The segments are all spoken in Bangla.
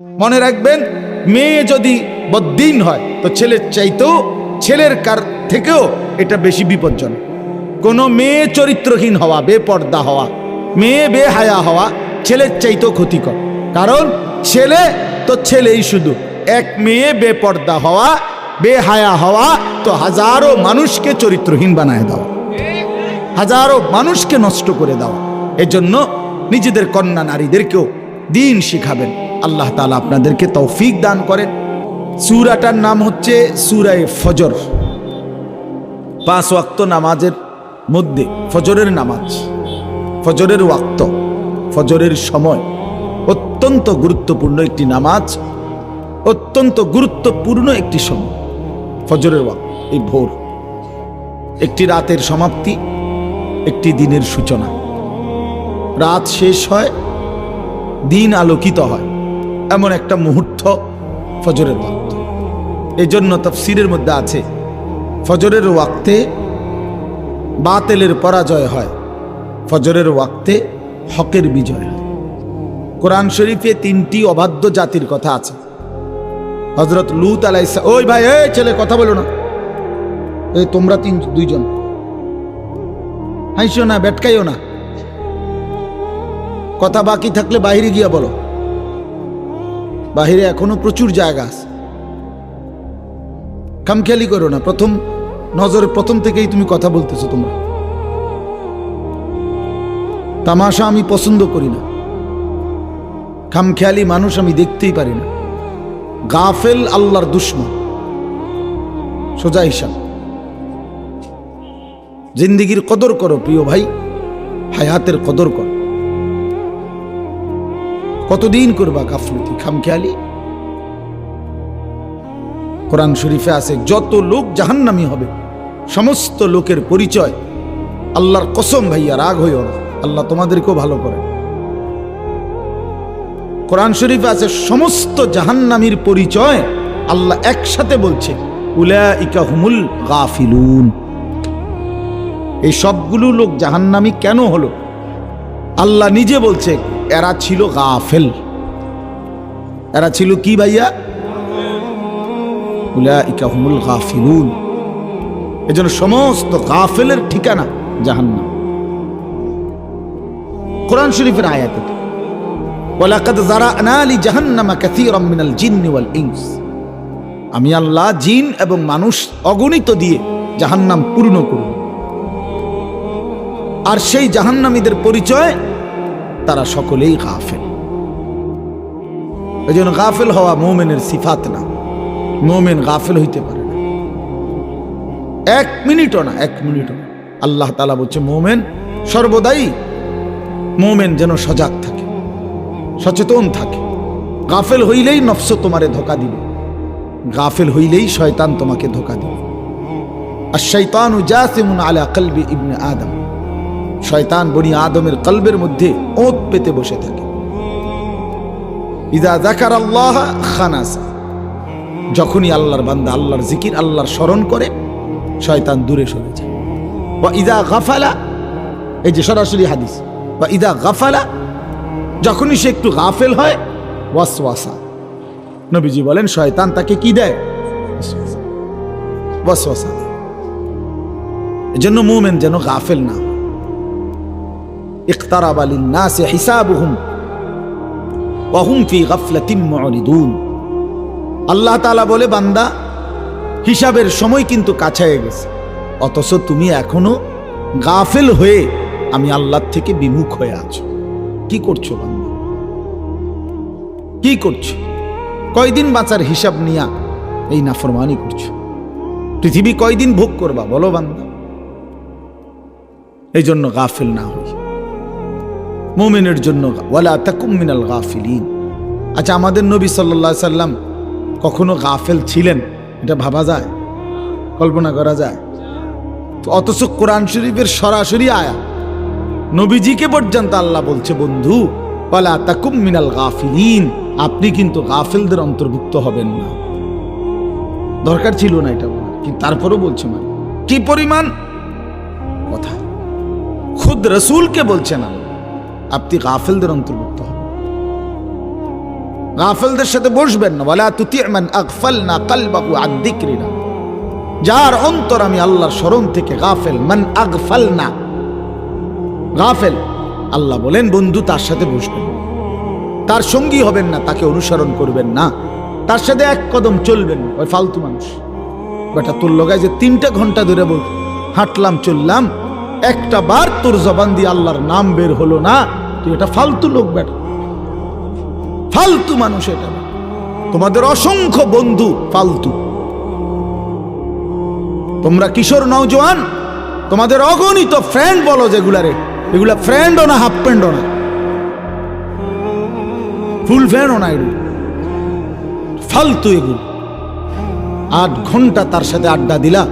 মনে রাখবেন, মেয়ে যদি বদ্দিন হয় তো ছেলের চাইতেও, ছেলের কার থেকেও এটা বেশি বিপজ্জনক। কোনো মেয়ে চরিত্রহীন হওয়া, বেপর্দা হওয়া, মেয়ে বেহায়া হওয়া ছেলের চাইতেও ক্ষতিকর। কারণ ছেলে তো ছেলেই শুধু, এক মেয়ে বেপর্দা হওয়া, বেহায়া হওয়া তো হাজারো মানুষকে চরিত্রহীন বানায় দেওয়া, হাজারো মানুষকে নষ্ট করে দেওয়া। এজন্য নিজেদের কন্যা নারীদেরকেও দিন শিখাবেন। আল্লাহ তাআলা আপনাদেরকে তৌফিক দান করেন। সূরাটার নাম হচ্ছে সূরা ফজর। 5 ওয়াক্ত নামাজের মধ্যে ফজরের নামাজ, ফজরের ওয়াক্ত, ফজরের সময় অত্যন্ত গুরুত্বপূর্ণ একটি নামাজ, অত্যন্ত গুরুত্বপূর্ণ একটি সময় ফজরের ওয়াক্ত। এই ভোর একটি রাতের সমাপ্তি, একটি দিনের সূচনা। রাত শেষ হয়, দিন আলোকিত হয়, এমন একটা মুহূর্ত ফজরের ওয়াক্ত। এই জন্য তাফসীরের মধ্যে আছে, ফজরের ওয়াক্তে বাতিলের পরাজয় হয়, ফজরের ওয়াক্তে হকের বিজয় হয়। কোরআন শরীফে 3টি অবাধ্য জাতির কথা আছে। হযরত লূত আলাইহিস সালাম, ওই ভাই, এই ছেলে কথা বলো না, এই তোমরা 2জন হাইসো না, বেটকাইও না, কথা বাকি থাকলে বাইরে গিয়া বলো, বাহিরে এখনো প্রচুর জায়গা আছে, খামখেয়ালি করো না। প্রথম নজরে প্রথম থেকেই তুমি কথা বলতেছো। তোমরা তামাশা আমি পছন্দ করি না, খামখেয়ালি মানুষ আমি দেখতেই পারি না। গাফেল আল্লাহর দুশমন, সোজা হিসাব। জিন্দিগির কদর করো প্রিয় ভাই, হায়াতের কদর করো। কতদিন করবা গাফলতি, খামখেয়ালি? কোরআন শরীফে আছে, যত লোক জাহান্নামী হবে সমস্ত লোকের পরিচয়, আল্লাহর কসম ভাইয়া রাগ হইও না, আল্লাহ তোমাদেরকেও ভালো করে। কোরআন শরীফে আছে সমস্ত জাহান্নামীর পরিচয় আল্লাহ একসাথে বলছে, উলাইকা হুমুল গাফিলুন। এই সবগুলো লোক জাহান্নামী কেন হলো? আল্লাহ নিজে বলছে, এরা ছিল গাফেল। এরা ছিল কি ভাইয়া? উলাইকা হুমুল গাফিলুন। এজন্য সমস্ত গাফেলের ঠিকানা জাহান্নাম। কোরআন শরীফের আয়াত এটা, ওয়ালাকাদ যারানা লিজাহান্নামা কাসীরাম মিনাল জিন্নি ওয়াল ইনস। আমি আল্লাহ জিন এবং মানুষ অগণিত দিয়ে জাহান্নাম পূর্ণ করব। আর সেই জাহান্নামীদের পরিচয়, তারা সকলেই গাফেল। এজন্য গাফেল হওয়া মুমিনের সিফাত না। মুমিন গাফেল হইতে পারে না, 1 মিনিটও না, 1 মিনিটও না। আল্লাহ তাআলা বলছে, মুমিন সর্বদাই, মুমিন যেন সজাগ থাকে, সচেতন থাকে। গাফেল হইলেই নফস তোমারে ধোঁকা দিবে, গাফেল হইলেই শয়তান তোমাকে ধোঁকা দিবে। আর শাইতানু জাসিমুন আলা কলবি ইবনে আদম। শয়তান বনি আদমের কলবের মধ্যে ওঁত পেতে বসে থাকে। ইযা যাকারাল্লাহ খানাসা। যখনই আল্লাহর বান্দা আল্লাহর জিকির, আল্লাহর স্মরণ করে, শয়তান দূরে সরে যায়। ওয়া ইযা গাফালা, এই যে সরাসরি হাদিস, ওয়া ইযা গাফালা, যখনই সে একটু গাফেল হয়, ওয়াসওয়াসা। নবীজি বলেন, শয়তান তাকে কি দেয়? ওয়াসওয়াসা। এজন্য মুমিন যেন গাফেল না। ইকতারাবা লিন-নাসি হিসাবুহুম ওয়া হুম ফি গাফলাতিন মুরিদুন। আল্লাহ তাআলা বলে, বান্দা, হিসাবের সময় কিন্তু কাছে গেছে, অথচ তুমি এখনো গাফেল হয়ে আমি আল্লাহ থেকে বিমুখ হয়ে আছো। কি করছো বান্দা? কি করছো? কয়দিন বাঁচার হিসাব নিয়া এই নাফরমানি করছো? পৃথিবী কয়দিন ভোগ করবা বলো বান্দা? এই জন্য গাফেল না হই। মুমিনের জন্য ওয়ালা তাকুম মিনাল গাফিলিন। আচ্ছা, আমাদের নবী সাল্লাল্লাহু আলাইহি সাল্লাম কখনো গাফেল ছিলেন? এটা ভাবা যায়, কল্পনা করা যায়? অথচ কোরআন শরীফের সরাসরি আয়াত, নবীজিকে পর্যন্ত আল্লাহ বলছে, বন্ধু, ওয়ালা তাকুম মিনাল গাফিলিন, আপনি কিন্তু গাফেলদের অন্তর্ভুক্ত হবেন না। দরকার ছিল না এটা বলার, কিন্তু তারপরও বলছে। মানে কি পরিমাণ কথা! খুদ রাসূলকে বলছেন আপনি গাফেলদের অন্তর্ভুক্ত হবেন। গাফেলদের সাথে বসবেন না। ওয়ালা তুতি' মান আগফালনা কলবাহু আন যিকরিনা, যার অন্তর আমি আল্লাহর স্মরণ থেকে গাফেল। মান আগফালনা, গাফেল। আল্লাহ বলেন বন্ধু তার সাথে বসবেন, তার সঙ্গী হবেন না, তাকে অনুসরণ করবেন না, তার সাথে এক কদম চলবেন। ওই ফালতু মানুষ বেটা, তোর লগায় যে 3টা ঘন্টা ধরে হাঁটলাম চললাম, একটা বার তোর জবান দিয়ে আল্লাহর নাম বের হলো না, তুই এটা ফালতু লোক বেটা, ফালতু মানুষ এটা। তোমাদের অসংখ্য বন্ধু ফালতু। তোমরা কিশোর নওজোয়ান, তোমাদের অগণিত ফ্রেন্ড বলো যেগুলারে, এগুলা ফ্রেন্ডও না, হাফ ফ্রেন্ডও না, ফুল ফ্রেন্ডও না, এগুলো ফালতু। এগুলো 8 ঘন্টা তার সাথে আড্ডা দিলা,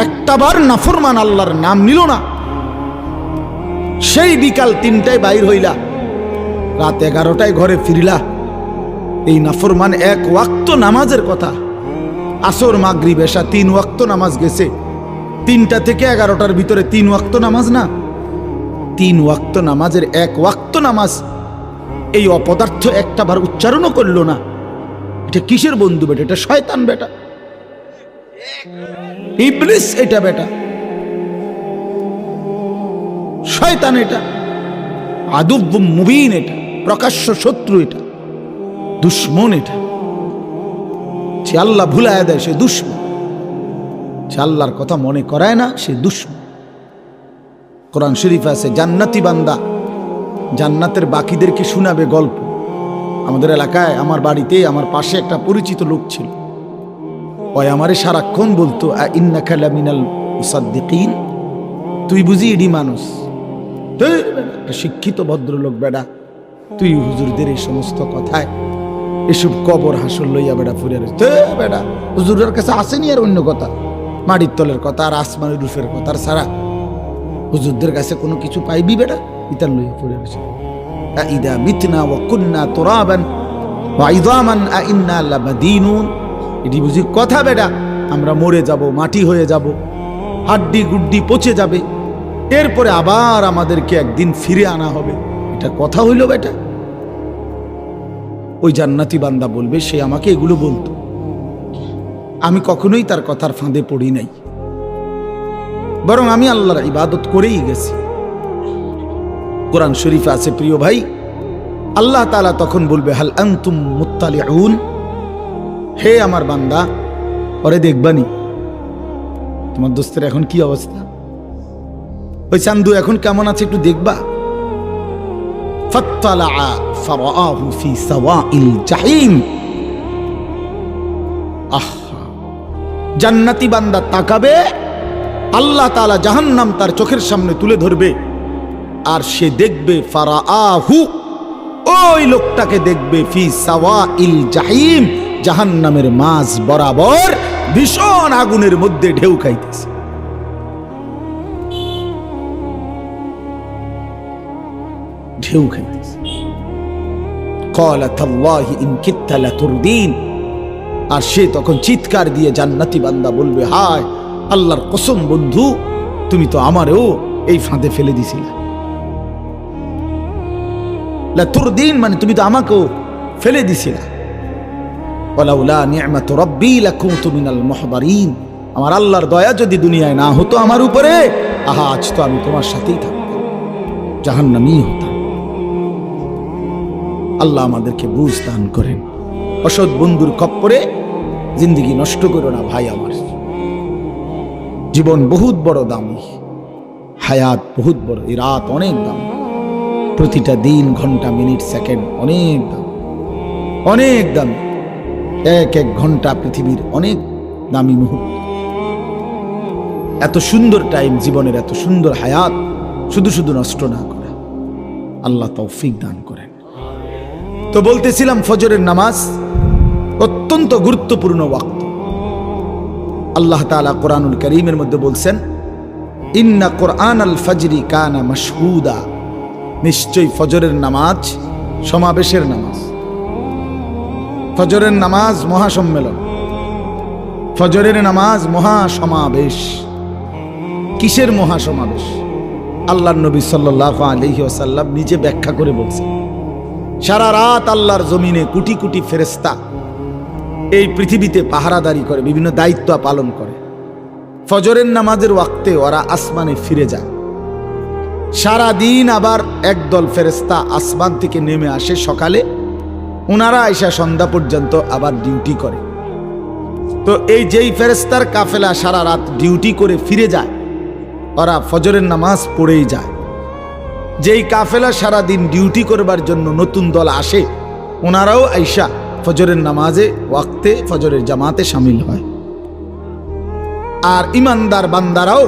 একটা বার নাফরমান আল্লাহর নাম নিল না। সেই বিকাল 3টায় বাইর হইলা, রাত 11টায় ঘরে ফিরিলা। এই নাফরমান 1 ওয়াক্ত নামাজের কথা, আসর মাগরিব এশা 3 ওয়াক্ত নামাজ গেছে। 3টা থেকে 11টার ভিতরে 3 ওয়াক্ত নামাজ না, 3 ওয়াক্ত নামাজের 1 ওয়াক্ত নামাজ এই অপদার্থ একটা বার উচ্চারণও করলো না। এটা কিসের বন্ধু বেটা? এটা শয়তান বেটা, ইবলিস এটা বেটা, শয়তান এটা, আদুব্বুম মুবিন এটা, প্রকাশ্য শত্রু এটা, দুশ্মন এটা। যে আল্লাহ ভুলায় দেয় সে দুশ্মন, যে আল্লাহর কথা মনে করায় না সে দুশ্মন। কোরআন শরীফ আছে জান্নাতি বান্দা জান্নাতের বাকিদেরকে শোনাবে গল্প। আমাদের এলাকায় আমার বাড়িতে আমার পাশে একটা পরিচিত লোক ছিল, ওই আমারে সারাক্ষণ বলতো ইন্নাকা লামিনাল মুসাদ্দিকিন, তুই বুঝি ইডি মানুষ, একটা শিক্ষিত ভদ্রলোক বেড়া, তুই হুজুরদের এই সমস্ত কথায় এসব কবর হাসল লইয়া বেড়া ফুরে বেড়া, হুজুরের কাছে আসেনি আর অন্য কথা, মাটির তলের কথা আর আসমানের রূপের কথা ছাড়া হুজুরদের কাছে কোনো কিছু পাইবি বেড়া? ইতার লইয়া ফুরে রয়েছে। ইদা মিতনা ওয়া কুন্না তুরাবান ওয়া ইযামান আ ইন্না লামাদিনুন, এটি বুঝি কথা বেটা? আমরা মরে যাব, মাটি হয়ে যাব, হাড্ডি গুড্ডি পচে যাবে, এরপরে আবার আমাদেরকে একদিন ফিরে আনা হবে, এটা কথা হইল বেটা? ওই জান্নাতি বান্দা বলবে সে আমাকে এগুলো বলতো, আমি কখনোই তার কথার ফাঁদে পড়ি নাই, বরং আমি আল্লাহর ইবাদত করেই গেছি। কোরআন শরীফে আছে প্রিয় ভাই, আল্লাহ তাআলা তখন বলবে হাল আনতুম মুত্তালিউন, হে আমার বান্দা ওরে দেখবানি? তোমার দোস্তের এখন কি অবস্থা, ওই চান্দু এখন কেমন আছে একটু দেখবা? ফাত্তালাআ ফারাআহু ফি সাওয়াইল জাহিম। জান্নাতি বান্দা তাকাবে, আল্লাহ তাআলা জাহান্নাম তার চোখের সামনে তুলে ধরবে, আর সে দেখবে ফারাআহু, ওই লোকটাকে দেখবে ফি সাওয়াইল জাহিম, জাহান্নামের মাঝ বরাবর ভীষণ আগুনের মধ্যে ঢেউ খাইতেছে। ঢেউ খাইতেছে। ক্বালা তাল্লাহি ইন কিত্তা লাতুরদিন, আর সে তখন চিৎকার দিয়ে জান্নাতি বান্দা বলবে হায় আল্লাহর কসম বন্ধু, তুমি তো আমারও এই ফাঁদে ফেলে দিছিলে। লাতুরদিন মানে তুমি তো আমাকেও ফেলে দিছিলে। ওয়ালাউলা নি'মাতু রাব্বি লাকুনতু মিনাল মুহদারিন, আমার আল্লাহর দয়া যদি দুনিয়ায় না হতো আমার উপরে, আহা আজ তো আমি তোমার সাথেই থাকতাম, জাহান্নামী হতাম। আল্লাহ আমাদেরকে বুঝ দান করেন। অসৎ বন্ধুর খপ্পরে জিন্দেগি নষ্ট করো না ভাই আমার। জীবন বহুত বড় দামি, হায়াত বহুত বড়, এই রাত অনেক দাম, প্রতিটা দিন ঘন্টা মিনিট সেকেন্ড অনেক দাম, অনেক দাম। এক এক ঘন্টা পৃথিবীর অনেক দামি মুহূর্ত। এত সুন্দর টাইম জীবনের, এত সুন্দর হায়াত শুধু শুধু নষ্ট না করা, আল্লাহ তৌফিক দান করেন। তো বলতেছিলাম ফজরের নামাজ অত্যন্ত গুরুত্বপূর্ণ ওয়াক্ত। আল্লাহ তাআলা কোরআনুল কারীমের মধ্যে বলছেন ইন্না কুরআনাল ফাজরি কানা মাশহুদা, নিশ্চয়ই ফজরের নামাজ সমাবেশের নামাজ। ফজরের নামাজ মহাসম্মেলন, ফজরের নামাজ মহাসমাবেশ। কিসের মহাসমাবেশ? আল্লাহর নবী সাল্লাল্লাহু আলাইহি ওয়াসাল্লাম নিজে ব্যাখ্যা করে বলছেন সারা রাত আল্লাহর জমিনে কোটি কোটি ফেরেশতা এই পৃথিবীতে পাহারাদারি করে, বিভিন্ন দায়িত্ব পালন করে। ফজরের নামাজের ওয়াক্তে ওরা আসমানে ফিরে যায়। সারা দিন আবার একদল ফেরেশতা আসমান থেকে নেমে আসে সকালে, ওনারা আইসা সন্ধ্যা পর্যন্ত আবার ডিউটি করে। তো এই যেই ফেরেশতার কাফেলা সারা রাত ডিউটি করে ফিরে যায়, ওরা ফজরের নামাজ পড়েই যায়। যেই কাফেলা সারা দিন ডিউটি করবার জন্য নতুন দল আসে, ওনারাও আইসা ফজরের নামাজে ওয়াক্তে ফজরের জামাতে শামিল হয়। আর ইমানদার বান্দারাও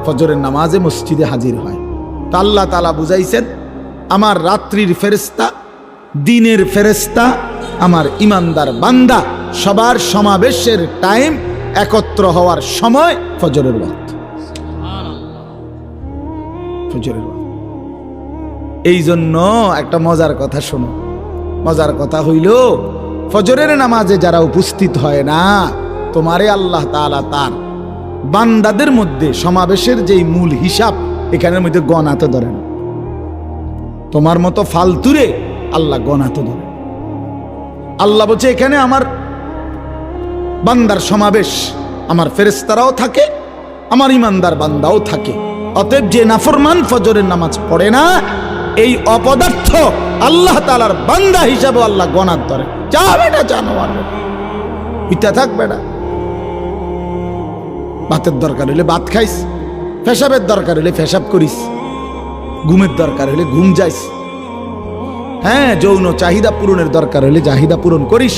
ফজরের নামাজে মসজিদে হাজির হয়। তা আল্লাহ তাআলা বুঝাইছেন, আমার রাত্রির ফেরেশতা, দিনের ফেরেশতা, আমার ইমানদার বান্দা সবার সমাবেশের টাইম, একত্র হওয়ার সময় ফজরের ওয়াক্ত। ফজরের ওয়াক্ত। এই জন্য একটা মজার কথা শোনো। মজার কথা হইল, ফজরের নামাজে যারা উপস্থিত হয় না, তোমারে আল্লাহ তাআলা তার বান্দাদের মধ্যে সমাবেশের যেই মূল হিসাব, এখানের মধ্যে গণাতে ধরে না। তোমার মতো ফালতুরে আল্লাহ গণাতে ধরে। আল্লাহ বলছে, এখানে আমার বান্দার সমাবেশ, আমার ফেরেশতারাও থাকে, আমার ইমানদার বান্দাও থাকে। অতএব যে নাফরমান ফজরের নামাজ পড়ে না, এই অপদার্থ আল্লাহ তাআলার বান্দা হিসাবে আল্লাহ গণাত ধরে। যা বেটা, জানোয়ার ইটা থাক বেটা। ভাতের দরকার হইলে ভাত খাইস, পেশাবের দরকার হইলে পেশাব করিস, ঘুমের দরকার হইলে ঘুম যাইস, হ্যাঁ, যৌন চাহিদা পূরণের দরকার হইলে চাহিদা পূরণ করিস,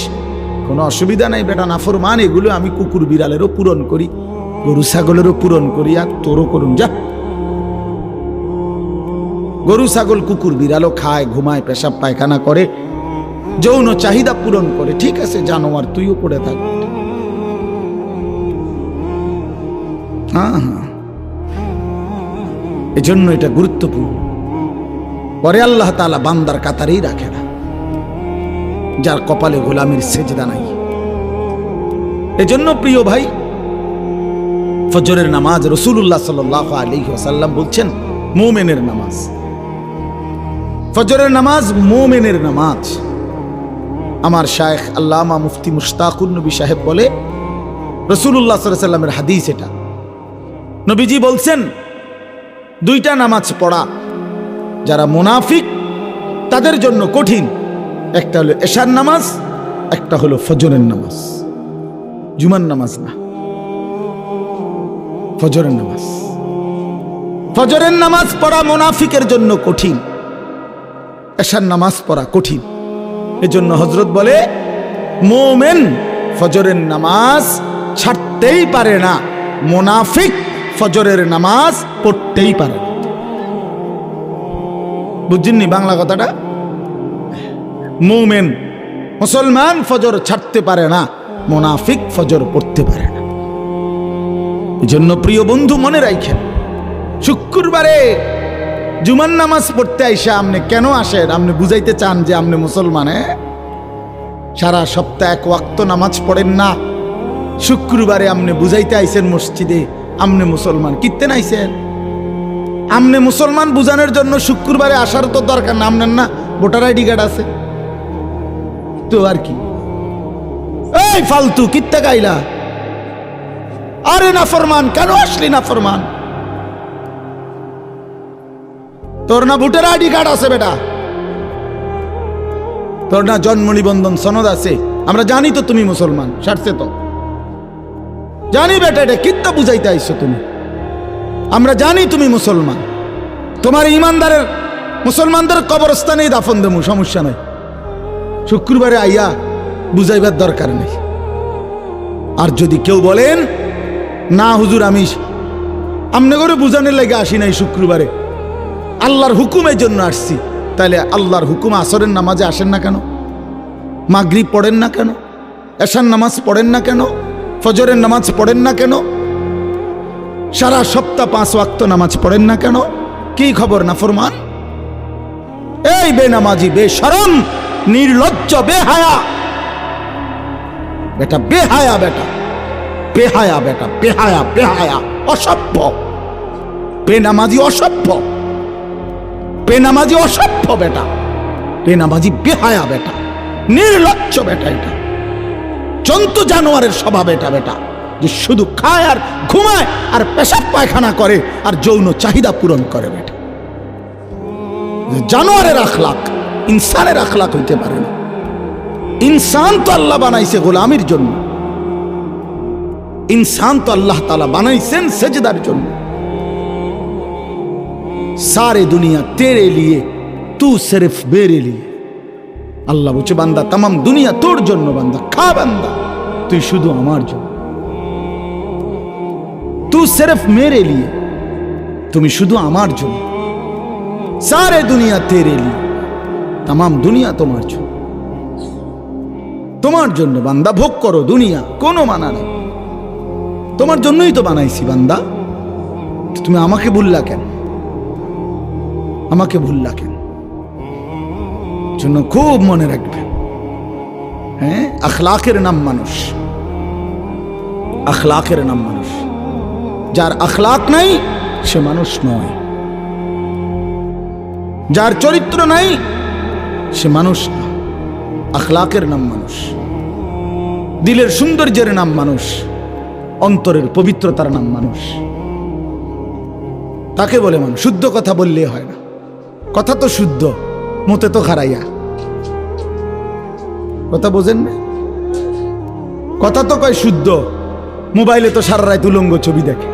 কোনো অসুবিধা নাই বেটা। নাফরমান এগুলো আমি কুকুর বিড়ালেরও পূরণ করি, গরু ছাগলেরও পূরণ করি, আর তোরও করুন যা। গরু ছাগল কুকুর বিড়ালও খায়, ঘুমায়, পেশাব পায়খানা করে, যৌন চাহিদা পূরণ করে, ঠিক আছে, জানোয়ার তুইও পড়ে থাকবি। হ্যাঁ হ্যাঁ, এজন্য এটা গুরুত্বপূর্ণ। পরে আল্লাহ তাআলা বান্দার কাতারেই রাখে না যার কপালে গোলামের সেজদা নাই। এজন্য প্রিয় ভাই, ফজরের নামাজ রাসূলুল্লাহ সাল্লাল্লাহু আলাইহি ওয়াসাল্লাম বলছেন মুমিনের নামাজ। ফজরের নামাজ মুমিনের নামাজ। আমার শায়েখ আল্লামা মুফতি মুশতাকুন নবী সাহেব বলে, রাসূলুল্লাহ সাল্লাল্লাহু আলাইহি ওয়াসাল্লামের হাদিস এটা। নবীজি বলছেন, দুইটা নামাজ পড়া যারা মুনাফিক তাদের জন্য কঠিন। একটা হলো এশার নামাজ, একটা হলো ফজরের নামাজ। জুমার নামাজ না, ফজরের নামাজ। ফজরের নামাজ পড়া মুনাফিকের জন্য কঠিন, এশার নামাজ পড়া কঠিন। এজন্য হযরত বলে, মুমিন ফজরের নামাজ ছাড়তেই পারে না, মুনাফিক ফজরের নামাজ পড়তেই পারে না। বুঝছেননি বাংলা কথাটা? মুমিন মুসলমান ফজর ছাড়তে পারে না, মুনাফিক ফজর পড়তে পারে না। এজন্য প্রিয় বন্ধু মনে রাখেন, শুক্রবারে জুমার নামাজ পড়তে আইসা আপনি কেন আসেন? আপনি বুঝাইতে চান যে আপনি মুসলমান? সারা সপ্তাহ এক ওয়াক্ত নামাজ পড়েন না, শুক্রবারে আপনি বুঝাইতে আইসেন মসজিদে আপনি মুসলমান। কিত্তেন আইসেন? আপনি মুসলমান বুঝানোর জন্য শুক্রবারে আসার তো দরকার না। আপনার না ভোটার আইডি কার্ড আছে তো, আর কি? এই ফালতু কিত্তে গাইলা? আরে নাফরমান, কেন আসলি নাফরমান? তোর না ভোটার আইডি কার্ড আছে বেটা, তোর না জন্ম নিবন্ধন সনদ আছে, আমরা জানি তো তুমি মুসলমান। সারছে তো জানি বেটা, এটা কিত্তা বুঝাইতে আইছো তুমি? আমরা জানি তুমি মুসলমান। তোমার ইমানদারের মুসলমানদের কবরস্থানেই দাফন দেবো, সমস্যা নাই। শুক্রবারে আইয়া বুঝাইবার দরকার নেই। আর যদি কেউ বলেন না হুজুর আমি আমনে করে বুঝানোর লাগে আসি নাই, শুক্রবারে আল্লাহর হুকুমের জন্য আসছি, তাহলে আল্লাহর হুকুম আসরের নামাজে আসেন না কেন? মাগরিব পড়েন না কেন? এশার নামাজ পড়েন না কেন? ফজরের নামাজ পড়েন না কেন? সারা সপ্তাহ 5 ওয়াক্ত নামাজ পড়েন না কেন? কি খবর নাফরমান? এই বেনামাজি, বেশরম, নির্লজ্জ, বেহায়া বেটা, বেহায়া বেটা, বেহায়া বেটা, বেহায়া, বেহায়া, অসভ্য, বেনামাজি, অসভ্য, বেনামাজি, অসভ্য বেটা। বেনামাজি বেহায়া বেটা, নির্লজ্জ বেটা, এটা জন্তু জানোয়ারের স্বভাব এটা বেটা, যে শুধু খায় আর ঘুমায় আর পেশাব পায়খানা করে আর যৌন চাহিদা পূরণ করে বেটা। জানোয়ারের আখলাক ইনসানের আখলাক হইতে পারে না। ইনসান তো আল্লাহ বানাইছে গোলামির জন্য, ইনসান তো আল্লাহ তাআলা বানাইছেন সেজদার জন্য। सारे दुनिया तेरे लिए तू सिर्फ मेरे लिए। আল্লাহ বলছে বান্দা तमाम দুনিয়া তোর জন্য, বান্দা খা, বান্দা তুই শুধু আমার জন্য। तू सिर्फ मेरे लिए, তুমি শুধু আমার জন্য। सारे दुनिया तेरे लिए, तमाम দুনিয়া তোমার জন্য, তোমার জন্য বান্দা ভোগ করো দুনিয়া, কোনো মানা নেই। তোমার জন্যই তো বানাইছি বান্দা, তুমি আমাকে ভুললা কেন? আমাকে ভুললা কেন? জন্য খুব মনে রাখবে, হ্যাঁ, আখলাকের নাম মানুষ, আখলাকের নাম মানুষ। যার আখলাক নাই সে মানুষ নয়, যার চরিত্র নাই সে মানুষ না। আখলাকের নাম মানুষ, দিলের সৌন্দর্যের নাম মানুষ, অন্তরের পবিত্রতার নাম মানুষ। তাকে বলে মানুষ। শুদ্ধ কথা বললে হয় না, কথা তো শুদ্ধ, মতে তো খারাইয়া। কথা বোঝেন না? কথা তো কয় শুদ্ধ, মোবাইলে তো সারা রাত উলঙ্গ ছবি দেখে।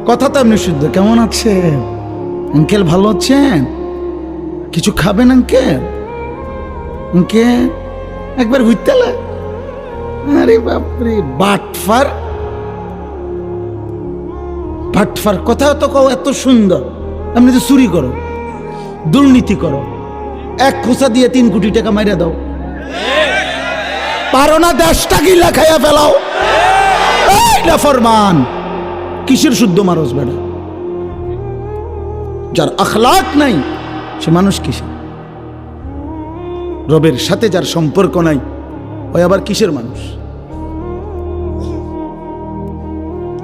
কথা তো এমনি শুদ্ধ। কেমন আছেন আঙ্কেল? ভালো আছেন? কিছু খাবেন আঙ্কেল? আঙ্কেল একবার হুইতেলা? আরে বাপরে, বাটফার, বাটফার। কথা তো কও এত সুন্দর, আপনি তো চুরি করো, দুর্নীতি করো, এক খোঁচা দিয়ে 3 কোটি টাকা মাইরা দাও, পারো না 10টা গিলা খাইয়া ফেলাও। না ফরমান, কিসের শুদ্ধ মানুষ বেটা? যার আখলাক নাই সে মানুষ কিসের? রবের সাথে যার সম্পর্ক নাই ওই আবার কিসের মানুষ?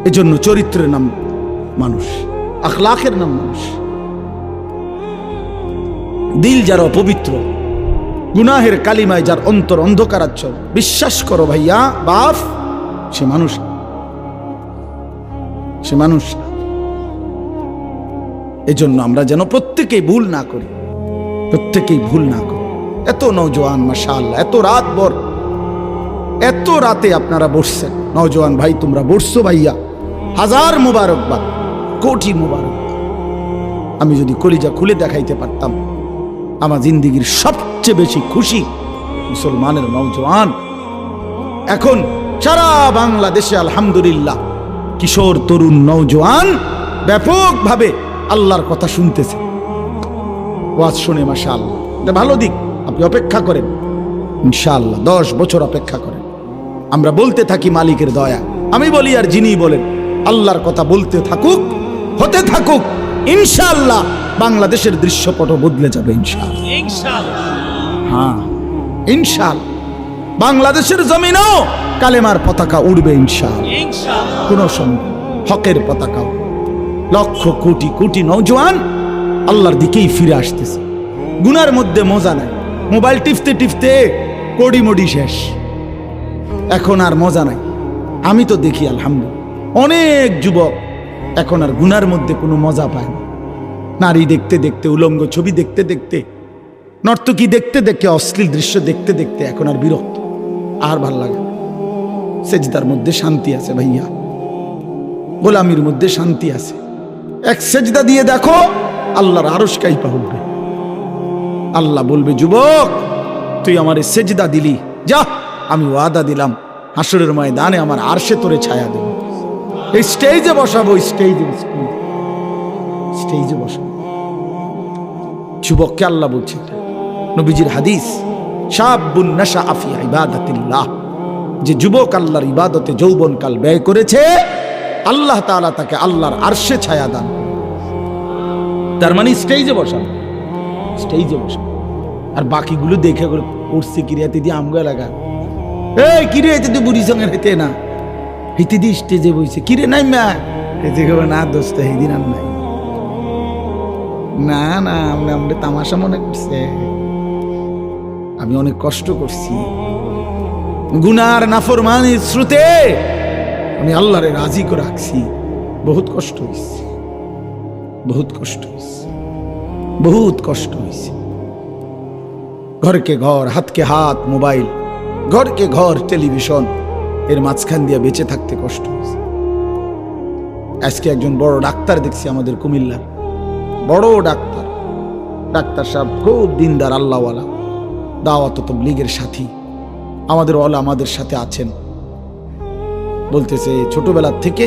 এজন্য চরিত্রের নাম মানুষ, আখলাকের নাম মানুষ। দিল যার অপবিত্র, গুনাহের কালিমায় যার অন্তর অন্ধকারাচ্ছন্ন, বিশ্বাস করো ভাইয়া বাপ, সে মানুষ, সে মানুষ না। এজন্য আমরা যেন প্রত্যেকেই ভুল না করি, প্রত্যেকেই ভুল না করি। এত নওজোয়ান মাশাআল্লাহ, এত রাত ভর, এত রাতে আপনারা বসছেন। নওজোয়ান ভাই তোমরা বসছো ভাইয়া, হাজার মুবারকবাদ, কোটি মুবারকবাদ। আমি যদি কলিজা খুলে দেখাইতে পারতাম, আমার জিন্দিগির সবচেয়ে বেশি খুশি মুসলমানের নওজোয়ান। এখন সারা বাংলাদেশে আলহামদুলিল্লাহ কিশোর তরুণ নওজোয়ান ব্যাপকভাবে আল্লাহর কথা শুনতেছে, ওয়াজ শুনে মাশাআল্লাহ। এটা ভালো দিক, আপনি অপেক্ষা করেন ইনশাআল্লাহ, 10 বছর অপেক্ষা করেন। আমরা বলতে থাকি মালিকের দয়া, আমি বলি আর যিনি বলেন, আল্লাহর কথা বলতে থাকুক, হতে থাকুক, ইনশাআল্লাহ বাংলাদেশের দৃশ্যপট বদলে যাবে ইনশাআল্লাহ। হ্যাঁ ইনশাআল্লাহ, বাংলাদেশের জমিনেও কালেমার পতাকা উড়বে ইনশাআল্লাহ, কোনো সন্দেহ। হকের পতাকা, লক্ষ কোটি কোটি নওজোয়ান আল্লাহর দিকেই ফিরে আসতেছে। গুনার মধ্যে মজা নাই, মোবাইল টিপতে টিপতে কোড়ি মডি শেষ, এখন আর মজা নাই। আমি তো দেখি আলহামদুলিল্লাহ অনেক যুবক এখন আর গুনার মধ্যে কোনো মজা পায় না। নারী দেখতে দেখতে, উলঙ্গ ছবি দেখতে দেখতে, নর্তকী দেখতে দেখতে, অশ্লীল দৃশ্য দেখতে দেখতে এখন আর বিরক্ত, আর ভাল লাগে। সেজদার মধ্যে শান্তি আছে ভাইয়া, গোলামির মধ্যে শান্তি আছে। এক সেজদা দিয়ে দেখো, আল্লাহর আরশ কাইপা উঠবে। আল্লাহ বলবে, যুবক তুই আমার সেজদা দিলি, যা আমি ওয়াদা দিলাম হাসরের ময়দানে আমার আরশে তোরে ছায়া দেব। এই স্টেজে বসাবো, স্টেজে স্টেজে বসাবো। যুবককে আল্লাহ বলছে, নবীজির হাদিস, শাবুন নাশা ফি ইবাদাতিল্লাহ, যে যুবক আল্লাহর ইবাদতে যৌবনকাল ব্যয় করেছে, আল্লাহ তাআলা তাকে আল্লাহর আরশে ছায়া দান। তার মানে স্টেজে বসাবো, স্টেজে বসাবো। আর বাকিগুলো দেখে করে উঠছে কিরিয়াতে দিয়ে আমগো লাগা, এই কিরিয়াতে তুই বুড়ির সঙ্গে হেঁটে না, হেঁটে দিয়ে স্টেজে বইছে, কিরে নাই মা, হেঁটে গেবে না দোস্ত, সেদিন আর নাই, না না আমরা তামাশা মনে করছে, আমি অনেক কষ্ট করছি, গুনার নাফরমানির স্রোতে আমি আল্লাহরে রাজি করে রাখছি। বহুত কষ্ট হয়েছে, বহুত কষ্ট হয়েছে, বহুত কষ্ট হয়েছে। ঘরকে ঘর, হাতকে হাত মোবাইল, ঘরকে ঘর টেলিভিশন, এর মাঝখান দিয়ে বেঁচে থাকতে কষ্ট হয়েছে। আজকে একজন বড় ডাক্তার দেখছি আমাদের কুমিল্লার, বড় ডাক্তার, ডাক্তার সাহেব খুব দিনদার, আল্লাহওয়ালা, দাওয়াত তাবলীগের সাথী, আমাদের ওয়ালা আমাদের সাথে আছেন। বলতেছে ছোটবেলার থেকে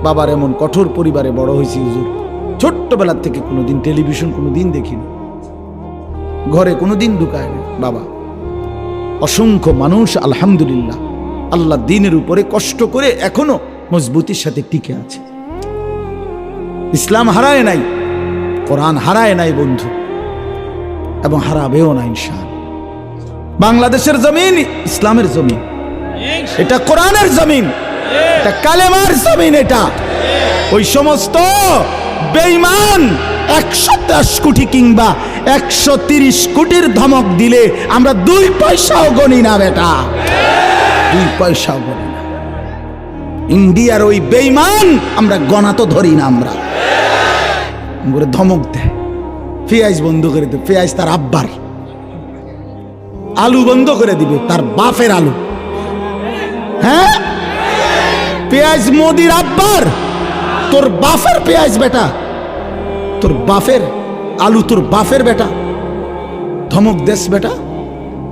বাবার এমন কঠোর পরিবারে বড় হয়েছি হুজুর, ছোট্টবেলার থেকে কোনোদিন টেলিভিশন কোনোদিন দেখিনি, ঘরে কোনোদিন ঢুকায় না বাবা। অসংখ্য মানুষ আলহামদুলিল্লাহ আল্লাহ দ্বীনের উপরে কষ্ট করে এখনো মজবুতির সাথে টিকে আছে। ইসলাম হারায় নাই, কোরআন হারায় নাই বন্ধু, এবং হারাবেও না ইনশাআল্লাহ। বাংলাদেশের জমিন ইসলামের জমিন, এটা কোরআনের জমিন, এটা কালেমার জমিন। এটা ওই সমস্ত বেঈমান 110 কোটি কিংবা 130 কোটির ধমক দিলে আমরা 2 পয়সাও গনি না বেটা, 2 পয়সাও গনি না। ইন্ডিয়ার ওই বেঈমান আমরা গনা তো ধরি না, আমরা ধমক দেয়, পেঁয়াজ বন্ধ করে দেবে, পেঁয়াজ তার আব্বার, আলু বন্ধ করে দিবে তার বাপের আলু। হ্যাঁ, পেঁয়াজ মোদির আব্বার, তোর বাপের পেঁয়াজ বেটা, তোর বাপের আলু তোর বাপের বেটা। ধমক দেশ বেটা,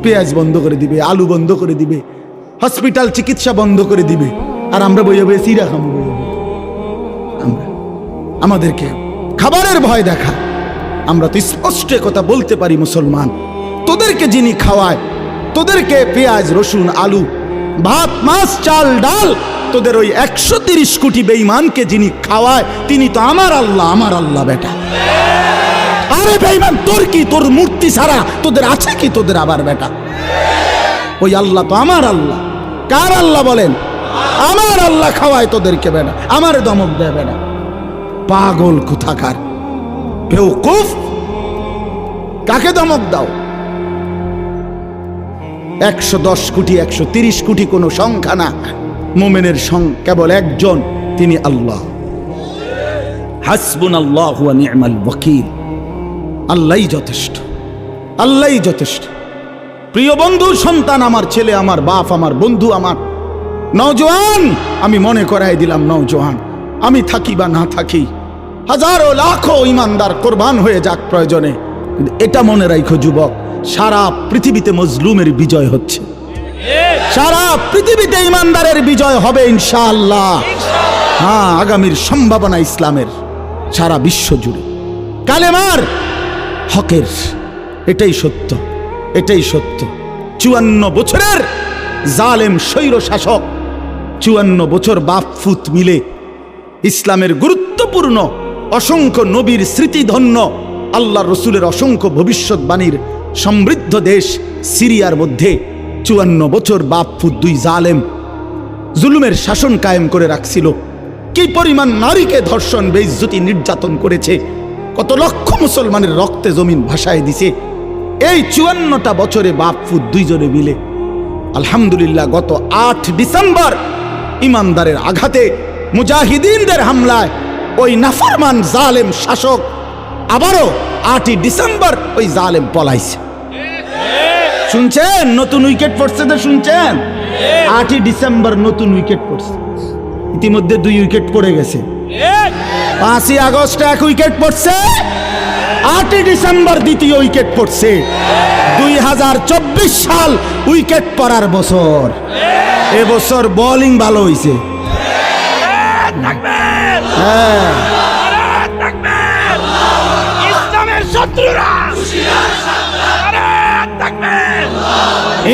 পেঁয়াজ বন্ধ করে দিবে, আলু বন্ধ করে দিবে, হসপিটাল চিকিৎসা বন্ধ করে দিবে, আর আমরা বইয়ে বইয়ে চিরা খাবো। আমরা আমাদেরকে খাবারের ভয় দেখা। আমরা তো স্পষ্ট কথা বলতে পারি মুসলমান, তোদেরকে যিনি খাওয়ায়, তোদেরকে পেঁয়াজ রসুন আলু ভাত মাছ চাল ডাল, তোদের ওই 130 কোটি বেঈমানকে যিনি খাওয়ায় তিনি তো আমার আল্লাহ, আমার আল্লাহ বেটা। আরে বেঈমান, তোর কি, তোর মূর্তি ছাড়া তোদের আছে কি তোদের আবার বেটা? ওই আল্লাহ তো আমার আল্লাহ। কার আল্লাহ বলেন? আমার আল্লাহ খাওয়ায় তোদেরকে বেটা, আমার দমক দেয় বেটা। পাগল কোথাকার, বেওকুফ, কাকে দমক দাও? 110 কোটি 130 কোটি কোনো সংখ্যা না, মুমিনের কেবল একজন, তিনি আল্লাহ। হাসবুনাল্লাহু ওয়া নি'মাল ওয়াকিল। আল্লাহই যথেষ্ট, আল্লাহই যথেষ্ট। প্রিয় বন্ধুর সন্তান, আমার ছেলে, আমার বাপ, আমার বন্ধু, আমার নওজোয়ান, আমি মনে করাই দিলাম নওজোয়ান, আমি থাকি বা না থাকি, হাজারো লাখো ইমানদার কোরবান হয়ে যাক প্রয়োজনে, কিন্তু এটা মনে রাখো যুবক, সারা পৃথিবীতে মজলুমের বিজয় হচ্ছে, সারা পৃথিবীতে ইমানদারের বিজয় হবে ইনশাআল্লাহ। হ্যাঁ, আগামীর সম্ভাবনা ইসলামের সারা বিশ্ব জুড়ে, কালেমার, হকের, এটাই সত্য, এটাই সত্য। 54 বছরের জালেম স্বৈর শাসক, 54 বছর বাপ ফুত মিলে ইসলামের গুরুত্বপূর্ণ অসংখ্য নবীর স্মৃতিধন্য আল্লাহ রসুলের অসংখ্য ভবিষ্যৎবাণীর সমৃদ্ধ দেশ সিরিয়ার মধ্যে 54 বছর বাপ ফুত 2 জালেম জুলুমের শাসন কায়েম করে রাখছিল। কি পরিমাণ নারীকে ধর্ষণ বেইজ্জতি নির্যাতন করেছে, কত লক্ষ মুসলমানের রক্তে জমিন ভাসায় দিছে। এই 54টা বছরে বাপ ফুত 2 জনে মিলে আলহামদুলিল্লাহ গত 8 ডিসেম্বর ইমানদারের আঘাতে, মুজাহিদিনদের হামলায় ওই নাফরমান জালেম শাসক আবারও 8ই ডিসেম্বর ওই জালেম পলাইছে। শুনছেন? নতুন উইকেট পড়ছে তো, শুনছেন? 8ই ডিসেম্বর নতুন উইকেট পড়ছে, ইতিমধ্যে 2 উইকেট পড়ে গেছে। 5ই আগস্ট 1 উইকেট পড়ছে, 8ই ডিসেম্বর 2য় উইকেট পড়ছে। 2024 সাল উইকেট পড়ার বছর। এবছর বোলিং ভালো হয়েছে।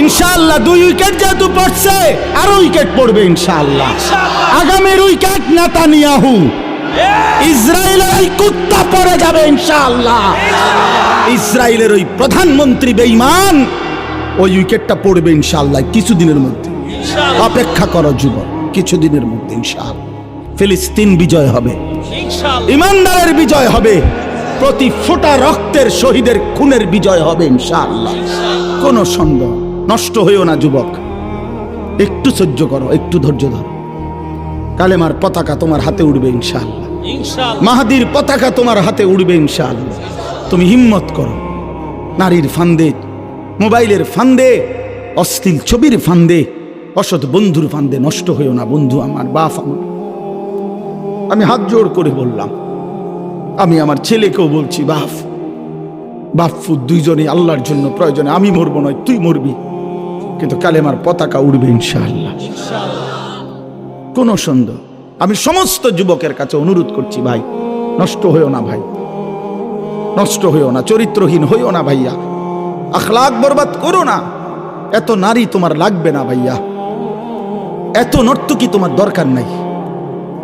ইনশাআল্লাহ 2 উইকেট যেহেতু পড়ছে, আরো উইকেট পড়বে ইনশাআল্লাহ। আগামীর উইকেট নেতানিয়াহু, ইসরায়েলের ওই কুত্তা পড়ে যাবে ইনশাআল্লাহ। ইসরায়েলের ওই প্রধানমন্ত্রী বেঈমান, ওই উইকেটটা পড়বে ইনশাআল্লাহ কিছুদিনের মধ্যে। অপেক্ষা করো যুবক, কিছুদিনের মধ্যে ইনশাআল্লাহ ফিলিস্তিন বিজয় হবে, ইমানদারের বিজয় হবে, প্রতি ফোঁটা রক্তের শহীদের খুনের বিজয় হবে ইনশাআল্লাহ, কোনো সন্দেহ। নষ্ট হইও না যুবক, একটু সহ্য করো, একটু ধৈর্য ধরো। কালেমার পতাকা তোমার হাতে উঠবে ইনশাআল্লাহ, মাহাদির পতাকা তোমার হাতে উঠবে ইনশাআল্লাহ। তুমি হিম্মত করো। নারীর ফান্দে, মোবাইলের ফান্দে, অশ্লীল ছবির ফান্দে, অসৎ বন্ধুর ফান্দে নষ্ট হইও না বন্ধু আমার, বাপ আমার। আমি হাত জোড় করে বললাম, আমি আমার ছেলেকেও বলছি, বাপু দুইজনে আল্লাহর জন্য প্রয়োজনে, আমি মরবো নয় তুই মরবি, কিন্তু কালেমার পতাকা উড়বে ইনশাআল্লাহ, কোনো সন্দেহ। আমি সমস্ত যুবকের কাছে অনুরোধ করছি, ভাই নষ্ট হইও না, ভাই নষ্ট হইও না, চরিত্রহীন হইও না ভাইয়া, আখলাক বরবাদ করো না। এত নারী তোমার লাগবে না ভাইয়া, এত নর্তকী তোমার দরকার নাই।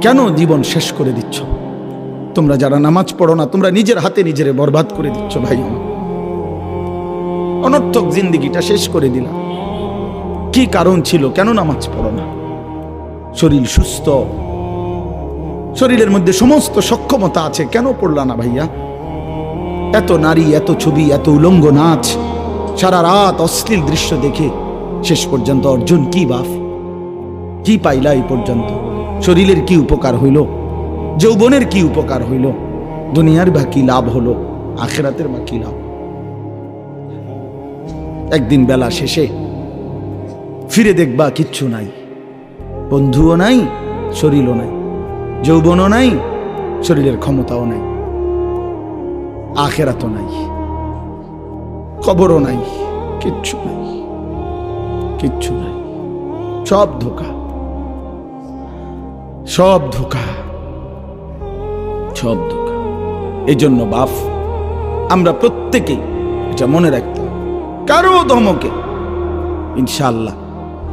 কেন জীবন শেষ করে দিচ্ছ? তোমরা যারা নামাজ পড়ো না, তোমরা নিজের হাতে নিজেরে বরবাদ করে দিচ্ছ ভাই। অনর্থক জিন্দিগিটা শেষ করে দিলাম। কি কারণ ছিল? কেন নামাজ পড়ো না? শরীর সুস্থ, শরীরের মধ্যে সমস্ত সক্ষমতা আছে, কেন পড়লা না ভাইয়া? এত নারী, এত ছবি, এত উলঙ্গ নাচ, সারা রাত অশ্লীল দৃশ্য দেখে শেষ পর্যন্ত অর্জন কি বাপ? কি পাইলা এই পর্যন্ত? শরীরের কি উপকার হইল? যৌবনের কি উপকার হইল? দুনিয়ার বা কি লাভ হলো? আখিরাতের বা কি লাভ? একদিন বেলা শেষে ফিরে দেখবা কিচ্ছু নাই, বন্ধুও নাই, শরীরও নাই, যৌবনও নাই, শরীরের ক্ষমতাও নাই, আখিরাতও নাই, কবরও নাই, কিচ্ছু নাই, কিচ্ছু নাই। সব ধোঁকা, সব ধোঁকা, সব ধোঁকা। এই জন্য বাপ, আমরা প্রত্যেকেই এটা মনে রাখতে হবে, কারো ধমকে ইনশাআল্লাহ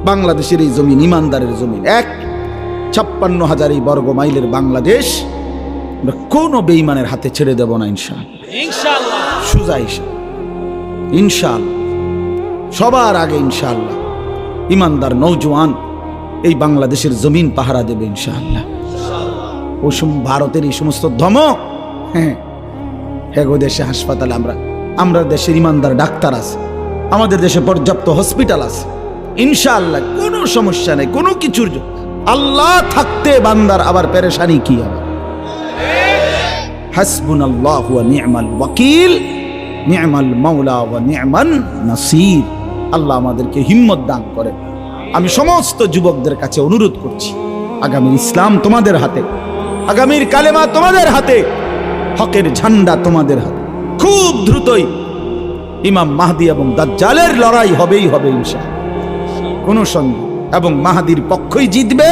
বাংলাদেশের এই জমিন ইমানদারের জমিন, 1,56,000 বর্গ মাইলের বাংলাদেশ আমরা কোনো বেঈমানের হাতে ছেড়ে দেব না ইনশাআল্লাহ, সুজা ইনশাআল্লাহ। সবার আগে ইনশাআল্লাহ ইমানদার নওজোয়ান এই বাংলাদেশের জমিন পাহারা দেবে ইনশাআল্লাহ। ভারতের এই সমস্ত ধমক, হ্যাঁ গো দেশে হাসপাতাল, আমরা দেশের ইমানদার ডাক্তার আছে, আমাদের দেশে পর্যাপ্ত হসপিটাল আছে ইনশাআল্লাহ, কোনো সমস্যা নেই, কোনো কিছুর। আল্লাহ থাকতে বান্দার আবার পেরেশানি কি হবে? হাসবুনাল্লাহু ওয়া নি'মাল ওয়াকিল, নি'মাল মাওলা ওয়া নি'মান নাসির। আল্লাহ আমাদেরকে হিম্মত দান করে। আমি সমস্ত যুবকদের কাছে অনুরোধ করছি, আগামীর ইসলাম তোমাদের হাতে, আগামীর কালেমা তোমাদের হাতে, হকের ঝান্ডা তোমাদের হাতে। খুব দ্রুতই ইমাম মাহদি এবং দাজ্জালের লড়াই হবেই হবে ইনশাআল্লাহ, কোনো সন্দেহ। এবং মাহদির পক্ষই জিতবে,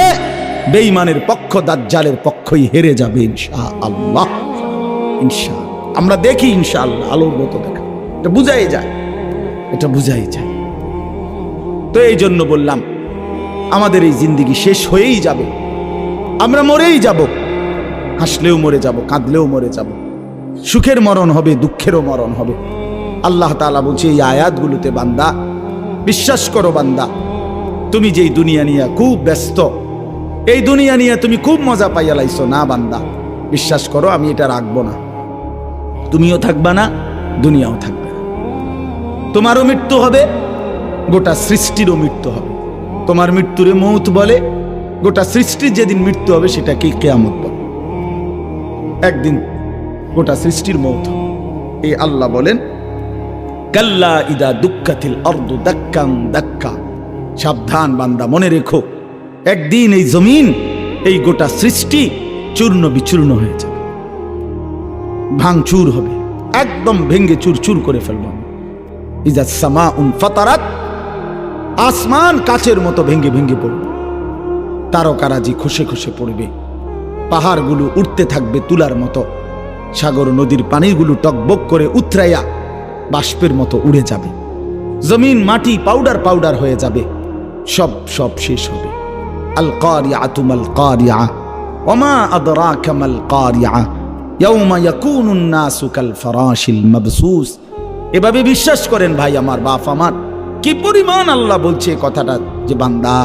বেঈমানের পক্ষ দাজ্জালের পক্ষই হেরে যাবে ইনশাআল্লাহ, ইনশাআল্লাহ। আমরা দেখি ইনশাআল্লাহ, আলোর মতো দেখা, এটা বুঝাই যায়, এটা বুঝাই যায়। তো এই জন্য বললাম, আমাদের এই জিন্দিগি শেষ হয়েই যাবে, আমরা মরেই যাব, হাসলেও মরে যাব, কাঁদলেও মরে যাব, সুখের মরণ হবে, দুঃখেরও মরণ হবে। আল্লাহ তাআলা বলছে এই আয়াতগুলোতে, বান্দা বিশ্বাস করো, বান্দা তুমি যেই দুনিয়া নিয়ে খুব ব্যস্ত, এই দুনিয়া নিয়ে তুমি খুব মজা পাইয়া লাইছো না, বান্দা বিশ্বাস করো আমি এটা রাখবো না, তুমিও থাকবা না, দুনিয়াও থাকবে না। তোমারও মৃত্যু হবে, গোটা সৃষ্টিরও মৃত্যু হবে। তোমার মৃত্যুরে মৌত বলে, গোটা সৃষ্টির যেদিন মৃত্যু হবে সেটাকে কিয়ামত বলে। একদিন গোটা সৃষ্টির মৌত হবে। এই আল্লাহ বলেন, কাল্লা ইদা দুক্কাতিল আরদু দাক্কান দাক্কা, সাবধান বান্দা, মনে রেখো একদিন এই জমিন, এই গোটা সৃষ্টি চূর্ণ বিচূর্ণ হয়ে যাবে, ভাঙচুর হবে, একদম ভেঙ্গে চুরচুর করে ফেলবে। ইজা সামাউন ফাতারাত, আসমান কাচের মতো ভেঙ্গে ভেঙ্গে পড়বে, তারকারাজি খসে খসে পড়বে, পাহাড়গুলো উঠতে থাকবে তুলার মতো, সাগর নদীর পানিগুলো টকবক করে উতরাইয়া বাষ্পের মতো উড়ে যাবে, জমিন মাটি পাউডার পাউডার হয়ে যাবে, সব সব শেষ হবে। আল কারিআতু মাল কারিআ ওয়া মা আদরাকা মাল কারিআ ইয়াউমা ইয়াকুনুন নাসু কাল ফারাশিল মাবসুস। এভাবে বিশ্বাস করেন ভাই আমার, বাপ আমার, কি পরিমাণ আল্লাহ বলছে কথাটা, যে বান্দা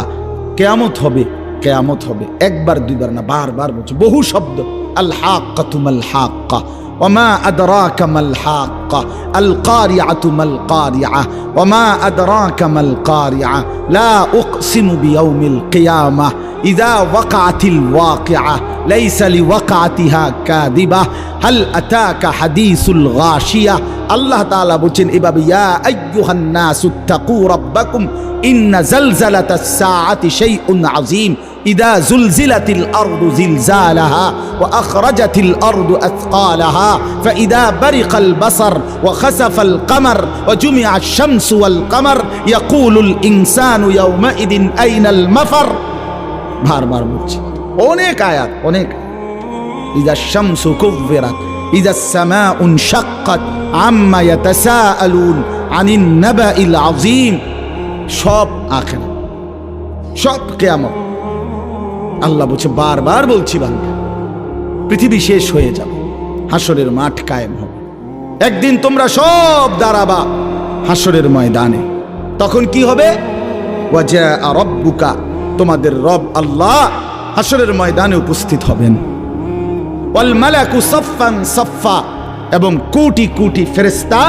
কিয়ামত হবে, কিয়ামত হবে। একবার দুইবার না, বারবার বলছে, বহু শব্দ। আল হাক্কাতু মাল হাক্কা وما أدراك ما الحاقة القارعة ما القارعة وما أدراك ما القارعة لا أقسم بيوم القيامة إذا وقعت الواقعة ليس لوقعتها كاذبة هل أتاك حديث الغاشية الله تعالى বলেন এভাবে ইয়া আইয়ুহান নাসু তাকু রাব্বাকুম ইন্না জালজালাতাস সাআতি শাইউন আযীম إذا زلزلت الأرض زلزالها وأخرجت الأرض أثقالها فإذا برق البصر وخسف القمر وجمع الشمس والقمر يقول الإنسان يومئذ أين المفر بار بار بولছি অনেক আয়াত অনেক إذا الشمس كورت إذا السماء انشقت عما يتساءلون عن النبأ العظيم সব আখিরাত সব কিয়ামত আল্লাহ বলছে বারবার বলছি বান্দা পৃথিবী শেষ হয়ে যাবে হাসরের মাঠ কায়েম হবে একদিন তোমরা সব দাঁড়াবা হাসরের ময়দানে তখন কি হবে ওয়াজা রাব্বুকা তোমাদের রব আল্লাহ হাসরের ময়দানে উপস্থিত হবেন ওয়াল মালাকু সাফফান সাফফা এবং কোটি কোটি ফেরেশতা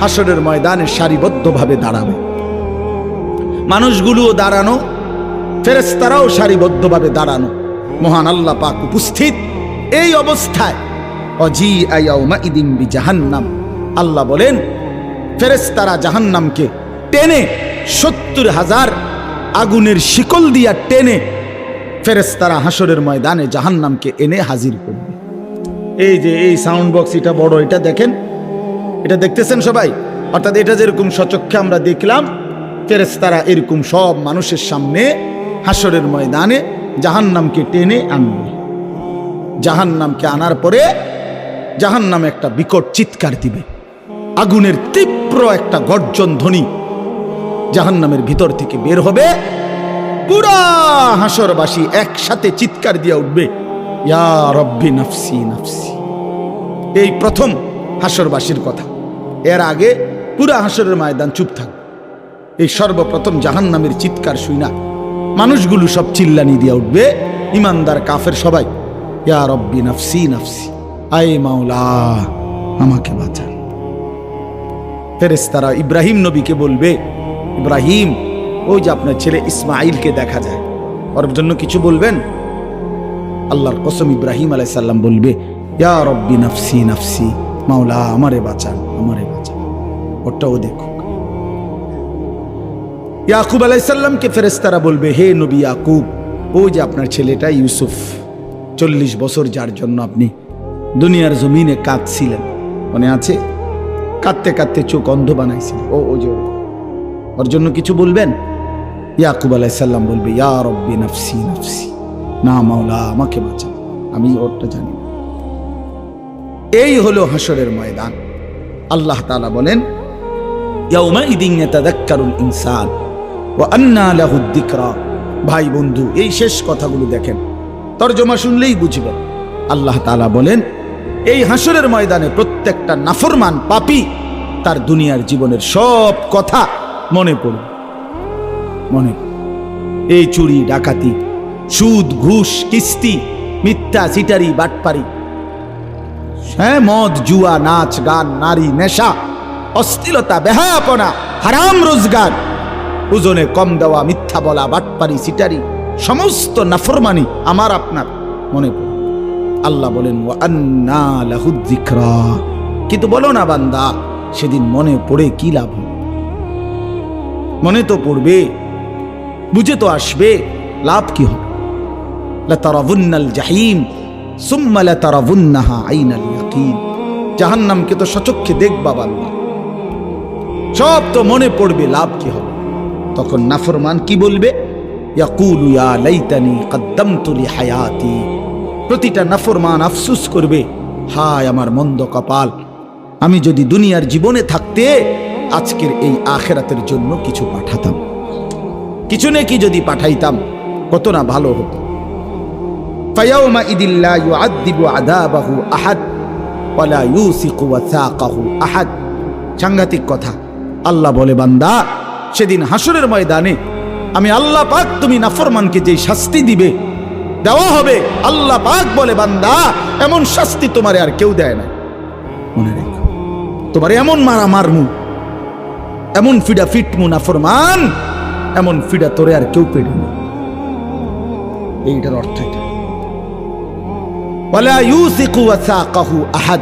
হাসরের ময়দানে সারিবদ্ধভাবে দাঁড়াবে মানুষগুলোও দাঁড়ানো ফেরেশতারাও সারিবদ্ধভাবে দাঁড়ানো মহান আল্লাহ পাক উপস্থিত এই অবস্থায় অজিআ ইয়াউমাইদিন বিজাহান্নাম আল্লাহ বলেন ফেরেশতারা জাহান্নামকে টেনে ৭০,০০০ আগুনের শিকল দিয়া টেনে ফেরেশতারা হাসরের ময়দানে জাহান্নামকে এনে হাজির করবে এই যে এই সাউন্ড বক্স এটা বড় এটা দেখেন এটা দেখতেছেন সবাই অর্থাৎ এটা যেরকম সচক্ষে আমরা দেখলাম ফেরেশতারা এরকম সব মানুষের সামনে হাসরের ময়দানে জাহান্নামকে টেনে আনবে জাহান্নামকে আনার পরে জাহান্নাম একটা বিকট চিৎকার দিবে আগুনের তীব্র একটা গর্জন ধ্বনি জাহান্নামের ভিতর থেকে বের হবে পুরা হাসরবাসী একসাথে চিৎকার দিয়ে উঠবে ইয়া রব্বি নাফসি নাফসি এই প্রথম হাসরবাসীর কথা এর আগে পুরা হাসরের ময়দান চুপ থাকবে এই সর্বপ্রথম জাহান্নামের চিৎকার শুই না মানুষগুলো সব চিল্লানি দিয়ে উঠবে ইমানদার কাফের সবাই ইয়া রব্বি নাফসি নাফসি আয় মাওলা আমাকে বাঁচান ফেরেশতারা ইব্রাহিম নবীকে বলবে ইব্রাহিম ওই যে আপনার ছেলে ইসমাইলকে দেখা যায় ওর জন্য কিছু বলবেন আল্লাহর কসম ইব্রাহিম আলাইহিস সালাম বলবে ইয়া রব্বি নাফসি নাফসি মাওলা আমারে বাঁচান ওটাও দেখো ইয়াকুব আলাইহিস সালামকে ফেরেশতারা বলবে হে নবী ইয়াকুব ওই যে আপনার ছেলেটা ইউসুফ 40 বছর যার জন্য আপনি দুনিয়ার জমিনে কাঁদছিলেন মনে আছে কাঁদতে কাঁদতে চোখ অন্ধ বানাইছিলেন ও যে ওর জন্য কিছু বলবেন ইয়াকুব আলাইহিস সালাম বলবে ইয়া রব্বি নাফসি নাফসি না মাওলা আমাকে বাঁচান আমি ওরটা জানি না এই হলো হাসরের ময়দান আল্লাহ তাআলা বলেন ইয়াউমাইদিন ইয়াতাযাক্কারুল ইনসান ওয়া আন্না লাহুদ যিকরা ভাই বন্ধু এই শেষ কথাগুলো দেখেন তরজমা শুনলেই বুঝবেন আল্লাহ তাআলা বলেন এই হাসরের ময়দানে প্রত্যেকটা নাফরমান পাপী তার দুনিয়ার জীবনের সব কথা মনে পড়বে এই চুরি ডাকাতি সুদ ঘুষ কিস্তি মিথ্যা সিটারি বাটপারি হ্যাঁ মদ জুয়া নাচ গান নারী নেশা অশ্লীলতা বেহায়াপনা হারাম রোজগার ওজনে কম দেওয়া মিথ্যা বলা বাটপারি সিটারি সমস্ত নাফরমানি আমার আপনার মনে পড়ে আল্লাহ বলেন ওয়া আন্না লাহুদ যিকরা কিন্তু বলো না বান্দা সেদিন মনে পড়ে কি লাভ হবে মনে তো পড়বে বুঝে তো আসবে লাভ কি হবে লাতারাবুন্নাল জাহিম সুম্মা লাতারাবুন্নাহা আইনাল ইয়াকিন জাহান্নামকে তো সচক্ষে দেখবা বান্দা সব তো মনে পড়বে লাভ কি হবে তখন নাফরমান কি বলবে ইয়াকুলু ইয়া লাইতানি কদ্দামতু লিহায়াতি প্রতিটা নাফরমান আফসোস করবে হায় আমার মন্দ কপাল আমি যদি দুনিয়ার জীবনে থাকতে আজকের এই আখিরাতের জন্য কিছু পাঠাতাম কিছু নাকি যদি পাঠাইতাম কত না ভালো হতো ফায়াউমা ইদিল্লা ইউআযযিবু আযাবাহু আহাদ ওয়ালা ইউসিকু ওয়াসাকাহু আহাদ সাংঘাতিক কথা আল্লাহ বলে বান্দা সেদিন হাসরের ময়দানে আমি আল্লাহ পাক তুমি নাফরমানকে যে শাস্তি দিবে দেওয়া হবে আল্লাহ পাক বলে বান্দা এমন শাস্তি তোমারে আর কেউ দেয় না মনে রেখো, তোমার এমন মারা মারমু, এমন ফিডা ফিটমু না ফরমান, এমন ফিডা তোরে আর কেউ পেড়ে না। এইটার অর্থ এটা। ওয়ালা ইউসিকু ওয়াসাকাহু আহাদ,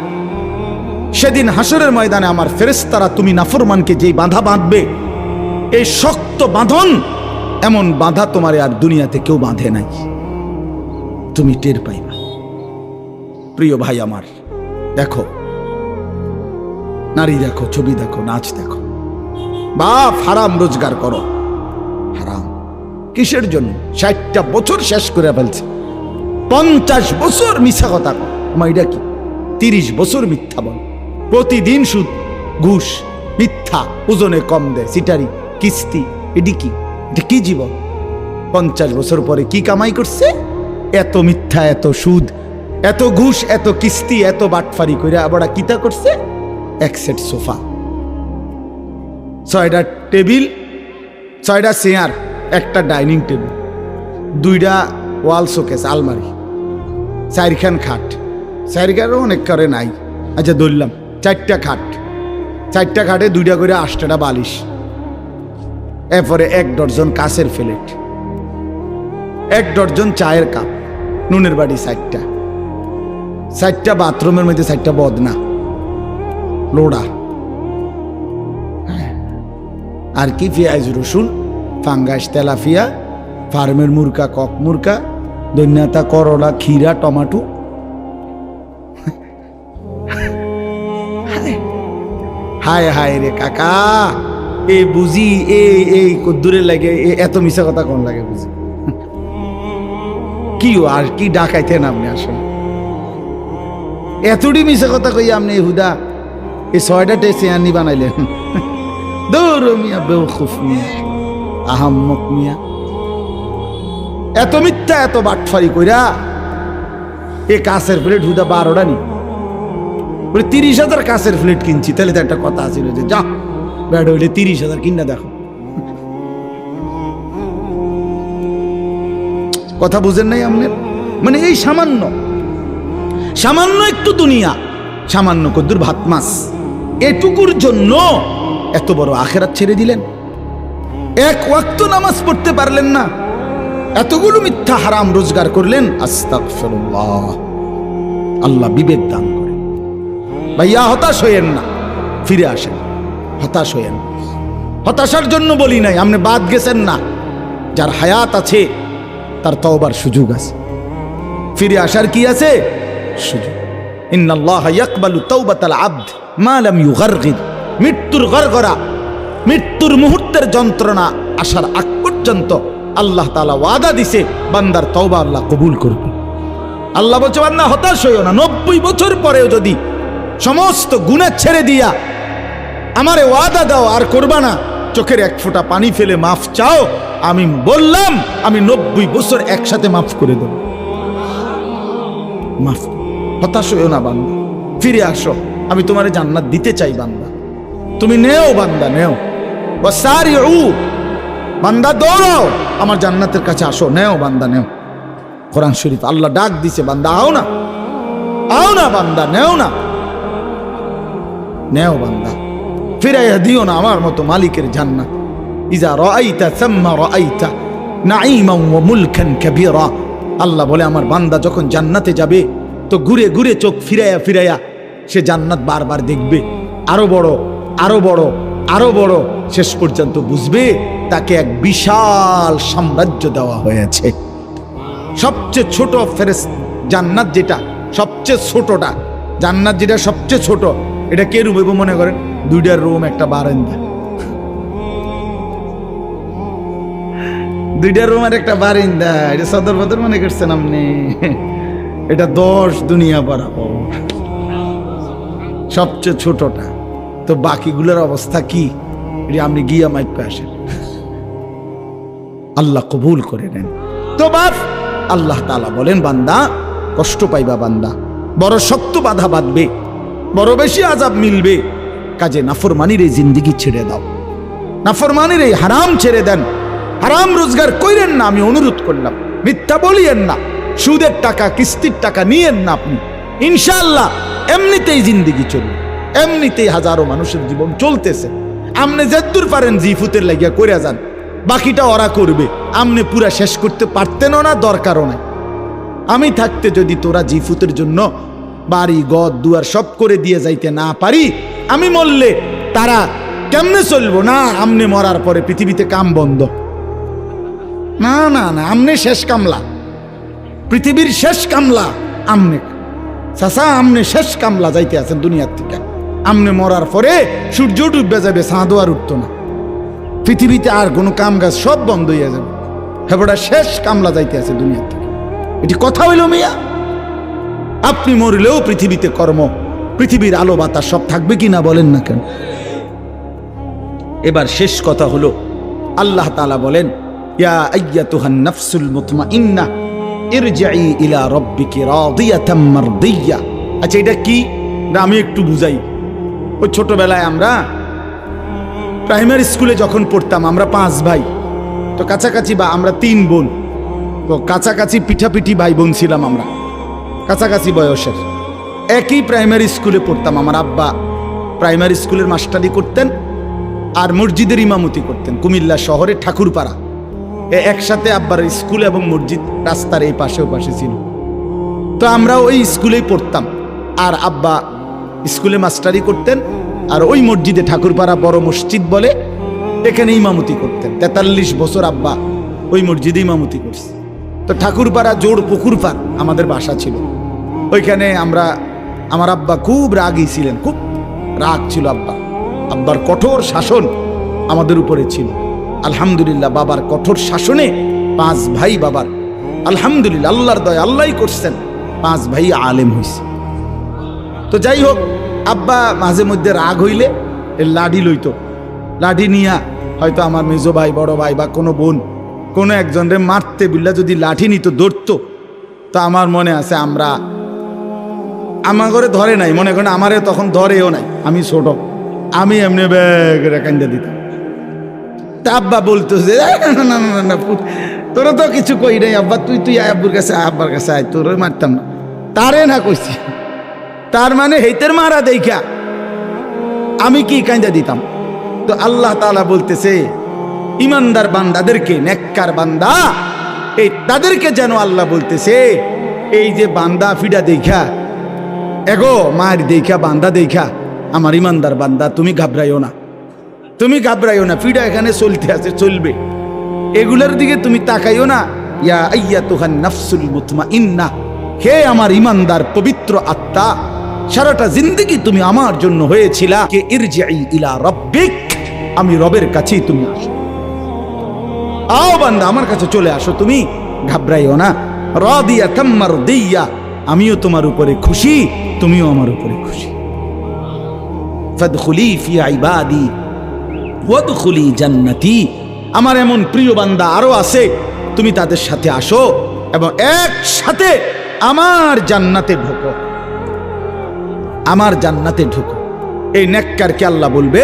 সেদিন হাসরের ময়দানে আমার ফেরেশতারা তুমি নাফরমানকে যেই বাঁধা বাঁধবে, এই শক্ত বাঁধন, এমন বাঁধা তোমারে আর দুনিয়াতে কেউ বাঁধে নাই, তুমি টের পাইবা। প্রিয় ভাই আমার, দেখো নারী দেখো, ছবি দেখো, নাচ দেখো, বাপ হারাম রোজগার করো। হারাম কিসের জন্য? 60টা বছর শেষ করে ফেলছে, 50 বছর মিথ্যা কথা কর। এটা কি 30 বছর মিথ্যা বল, প্রতিদিন সুদ, ঘুষ, মিথ্যা, ওজনে কম দেয়, সিটারি, কিস্তি, এটি কি? এটা কি জীবন? 50 বছর পরে কি কামাই করছে? এত মিথ্যা, এত সুদ, এত ঘুষ, এত কিস্তি, এত বাটফারি করে আবার কিতা করছে? এক সেট সোফা, 6টা টেবিল, 6টা চেয়ার, একটা ডাইনিং টেবিল, 2টা ওয়াল শোকেস, আলমারি, 4খান খাট, 4খানও অনেক করে নাই, আচ্ছা ধরলাম 4টা খাট, 4টা খাটে 2টা করে 8টা বালিশ, এরপরে 1 ডজন কাঁচের প্লেট, 1 ডজন চায়ের কাপ, নুনের বাড়ি 4টা, 4টা বাথরুমের মধ্যে 4টা বদনা লোড়া, আর কি পেঁয়াজ রসুন, ফাঙ্গাস, তেলাফিয়া, ফার্মের মুরকা, কক মুরকা, দৈন্যতা, করলা, ক্ষীরা, টমাটো। হায় হায় রে কাকা, এ বুঝি এই কদ্দুরে লাগে, এত মিশা কথা কোন লাগে বুঝি? কি আর কি ডাকাইতেন আপনি? আসলে এতটি মিশা কথা কই আপনি হুদা এই 6টা টেসিয়ানি বানাইলেন। দৌড় মিয়া, বেউকুফ মিয়া, আহাম্মক মিয়া, এত মিথ্যা, এত বাটফারি কইরা এ কাঁচের প্লেট হুদা 12টা নি, 30,000 কাঁচের প্লেট কিনছি, তাহলে তো একটা কথা আছিল যে যা ব্যাড হইলে 30,000 কিনা দেখো। কথা বুঝেন নাই আপনার? মানে এই সামান্য সামান্য একটু দুনিয়া, সামান্য কদ্দুর ভাত মাছ, এটুকুর জন্য এত বড় আখেরাত ছেড়ে দিলেন। 1 ওয়াক্ত নামাজ পড়তে পারলেন না, এতগুলো মিথ্যা হারাম রোজগার করলেন। আস্তাগফিরুল্লাহ, আল্লাহ বিবেক দান করে। ভাইয়া হতাশ হইয়েন না, ফিরে আসেন, হতাশ হইয়েন। হতাশার জন্য বলি নাই, আপনি বাদ গেছেন না। যার হায়াত আছে তার তওবার সুযোগ আছে, ফিরে আসার কি আছে? সুযোগ। ইন্নাল্লাহা ইয়াকবালু তাওবাতাল আবদ মা লাম ইউগারগির, মৃত্যুর গড়গড়া, মৃত্যুর মুহূর্তের যন্ত্রণা আসার আগ পর্যন্ত আল্লাহ তাআলা ওয়াদা দিছে বান্দার তওবা আল্লাহ কবুল করবে। আল্লাহ বলছে বান্দা হতাশ হইও না, 90 বছর পরেও যদি সমস্ত গুনাহ ছেড়ে দিয়া আমারে ওয়াদা দাও আর করবা না, চোখের 1 ফোঁটা পানি ফেলে মাফ চাও, আমি বললাম আমি 90 বছর একসাথে মাফ করে দেব। মাফ, হতাশ হইও না বান্দা, ফিরে আসো, আমি তোমারে জান্নাত দিতে চাই বান্দা, তুমি নেও বান্দা, নেও। ওয়াসারিউ, বান্দা দৌড়াও, আমার জান্নাতের কাছে আসো, নেও বান্দা, নেও। কোরআন শরীফ আল্লাহ ডাক দিছে, বান্দা আও না, আও না বান্দা, নেও না, নেও বান্দা, ফিরাইয়া দিও না আমার মতো মালিকের জান্নাত। ইজা রাআইতা সাম্মা রাআইতা নাঈমান ওয়া মুলকান কাবীরা, আল্লাহ বলে আমার বান্দা যখন জান্নাতে যাবে তো ঘুরে ঘুরে চোখ ফিরাইয়া ফিরাইয়া সে জান্নাত বারবার দেখবে, আরো বড়, আরো বড়, আরো বড়, শেষ পর্যন্ত বুঝবে তাকে এক বিশাল সাম্রাজ্য দেওয়া হয়েছে। সবচেয়ে ছোট জান্নাত যেটা সবচেয়ে ছোটটা, জান্নাত যেটা সবচেয়ে ছোট, এটা কে রুম হইব মনে করেন? 2টা রুম, একটা বারান্দা, 2টা রুম আর একটা বারান্দা, এটা সদর বদর মনে করছেন আপনি? এটা 10 দুনিয়া বরাবর, সবচেয়ে ছোটটা। তো বাকিগুলোর অবস্থা কি? এটা আপনি গিয়া মাইপে আসেন, আল্লাহ কবুল করে নেন। তো বাপ আল্লাহ তাআলা বলেন বান্দা কষ্ট পাইবা, বান্দা বড় শক্ত বাধা বাঁধবে, বড় বেশি আযাব মিলবে, কাজে নাফরমানির এই জিন্দেগি ছেড়ে দাও, নাফরমানির এই হারাম ছেড়ে দেন, হারাম রোজগার কইরেন না, আমি অনুরোধ করলাম। মিথ্যা বলিয়েন না, সুদের টাকা, কিস্তির টাকা নিয়েন না আপনি, ইনশাআল্লাহ এমনিতেই জিন্দেগি চলবে। এমনিতেই হাজারো মানুষের জীবন চলতেছে। আমনে যদ্দূর পারেন জিফুতের লাগিয়া কইরা যান, বাকিটা ওরা করবে। আমনে পুরা শেষ করতে পারতেনও না, দরকারও নাই। আমি থাকতে যদি তোরা জিফুতের জন্য বাড়ি গদ দুয়ার সব করে দিয়ে যাইতে না পারি, আমি মরলে তারা কেমনে চলবো? না, আমনে মরার পরে পৃথিবীতে কাম বন্ধ। না না না, আমনে শেষ কামলা, পৃথিবীর শেষ কামলা আমনে। চাচা, আমনে শেষ কামলা যাইতে আছেন দুনিয়ার থেকে। আমনে মরার পরে সূর্য ডুবে যাবে, চাঁদও আর উঠতো না, পৃথিবীতে আর কোনো কাম কাজ সব বন্ধ হয়ে যাবে। হ্যাঁ, শেষ কামলা যাইতে আছে দুনিয়ার থেকে। এটি কথা হইল মিয়া? আপনি মরলেও পৃথিবীতে কর্ম, পৃথিবীর আলো বাতাস সব থাকবে কিনা বলেন না কেন? এবার শেষ কথা হলো, আল্লাহ তাআলা বলেন, ইয়া আইয়াতুহান নাফসুল মুতমাইন্নাহ ইরজিই ইলা রাব্বিকি রাদিয়াতাম মারদিয়া। আচ্ছা, এটা কি না আমি একটু বুঝাই। ওই ছোটবেলায় আমরা প্রাইমারি স্কুলে যখন পড়তাম, আমরা 5 ভাই, তো কাছাকাছি, বা আমরা 3 বোন, তো কাছাকাছি পিঠাপিঠি ভাই বোন ছিলাম আমরা, কাছাকাছি বয়সের। একই প্রাইমারি স্কুলে পড়তাম। আমার আব্বা প্রাইমারি স্কুলের মাস্টারি করতেন আর মসজিদের ইমামতি করতেন কুমিল্লা শহরে ঠাকুরপাড়া। একসাথে আব্বার স্কুল এবং মসজিদ রাস্তার এই পাশে ও পাশে ছিল। তো আমরা ওই স্কুলেই পড়তাম, আর আব্বা স্কুলে মাস্টারি করতেন আর ওই মসজিদে, ঠাকুরপাড়া বড় মসজিদ বলে, এখানে ইমামতি করতেন। 43 বছর আব্বা ওই মসজিদে ইমামতি করছে। তো ঠাকুরপাড়া জোড় পুকুর পার আমাদের বাসা ছিল। ওইখানে আমার আব্বা খুব রাগী ছিলেন, খুব রাগ ছিল আব্বার কঠোর শাসন আমাদের উপরে ছিল। আলহামদুলিল্লাহ, বাবার কঠোর শাসনে 5 ভাই বাবার, আলহামদুলিল্লাহ, আল্লাহর দয়া, আল্লাহই করছেন, 5 ভাই আলেম হয়েছে। তো যাই হোক, আব্বা মাঝে মধ্যে রাগ হইলে লাঠি লইতো, লাঠি নিয়া হয়তো আমার মেজো ভাই, বড় ভাই বা কোনো বোন কোনো একজনরে মারতে বিল্লা যদি লাঠি নিত, ধরতো, তা আমার মনে আছে আমার ঘরে ধরে নাই, মনে করেন আমারে তখন ধরেও নাই, আমি ছোট, আমি এমনি ব্যাগরে কান্দা দিতাম। তা আব্বা বলতো যে না, তোরা তো কিছু কই নাই আব্বা, তুই আব্বুর কাছে, আব্বার কাছে আয়, তোর মারতাম না। তারে না কইছি, তার মানে হেইতের মারা দেখা আমি কি কান্দা দিতাম। তো আল্লাহ তাআলা বলতেছে, ইমানদার বান্দাদেরকে, নেককার বান্দা, এই তাদেরকে যেন আল্লাহ বলতেছে, এই যে বান্দা ফিডা দেখা, এগো মার দেখা, বান্দা দেখা, আমার ইমানদার বান্দা, তুমি ঘাবড়াইও না, তুমি ঘাবড়াইও না, ফিডা এখানে চলতে আছে, চলবে, এগুলোর দিকে তুমি তাকাইও না। ইয়া আইয়াতুহান নাফসুল মুতমাইন্নাহ, হে আমার ইমানদার পবিত্র আত্মা, সারাটা জিন্দেগি তুমি আমার জন্য হয়েছিলা কে ইরজিই ইলা রাব্বিক, আমি রবের কাছেই তুমি আসো, আও বান্দা আমার কাছে চলে আসো, তুমি ঘাবড়াইও না। রাদিয়াতাম মারদিয়া, আমিও তোমার উপরে খুশি, তুমিও আমার উপরে খুশি। ফাদখুলি ফি ইবাদি ওয়াদখুলি জান্নাতি, আমার এমন প্রিয় বান্দা আরো আছে, তুমি তাদের সাথে আসো এবং একসাথে আমার জান্নাতে ঢোকো, আমার জান্নাতে ঢোকো। এই নেককারকে আল্লাহ বলবে,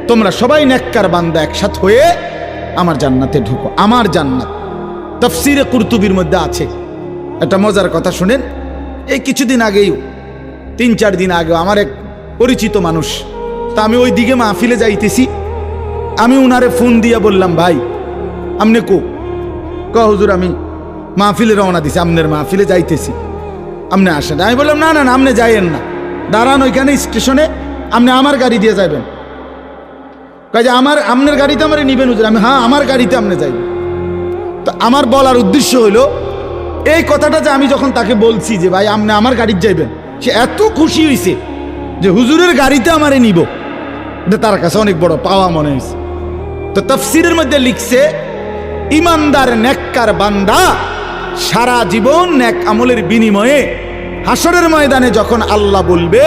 তোমরা সবাই নেককার বান্দা একসাথে হয়ে আমার জান্নাতে ঢোকো, আমার জান্নাত। তাফসীরে কুরতুবীর মধ্যে আছে একটা মজার কথা, শুনেন। এই কিছুদিন আগেই, 3-4 দিন আগে, আমার এক পরিচিত মানুষ, তা আমি ওই দিকে মাহফিলে যাইতেছি, আমি উনারে ফোন দিয়া বললাম, ভাই আমনে হুজুর আমি মাহফিলে রওনা দিছি, আমনের মাহফিলে যাইতেছি, আমনে আসেন। আমি বললাম, না না না, আমনে যাইয়েন না, দাঁড়ান ওইখানে স্টেশনে, আপনি আমার গাড়ি দিয়ে যাবেন। কাজে আমনের গাড়িতে আমার নিবেন হুজুর? আমি, হ্যাঁ, আমার গাড়িতে আপনি যাইবেন। তো আমার বলার উদ্দেশ্য হইল, এই কথাটা যে আমি যখন তাকে বলছি যে ভাই আপনি আমার গাড়িতে যাইবেন, সে এত খুশি হয়েছে যে হুজুরের গাড়িতে আমারে নিব, এটা তার কাছে অনেক বড় পাওয়া মনে হয়েছে। তো তাফসীরের মধ্যে লিখছে, ইমানদার নেককার বান্দা সারা জীবন নেক আমলের বিনিময়ে হাসরের ময়দানে যখন আল্লাহ বলবে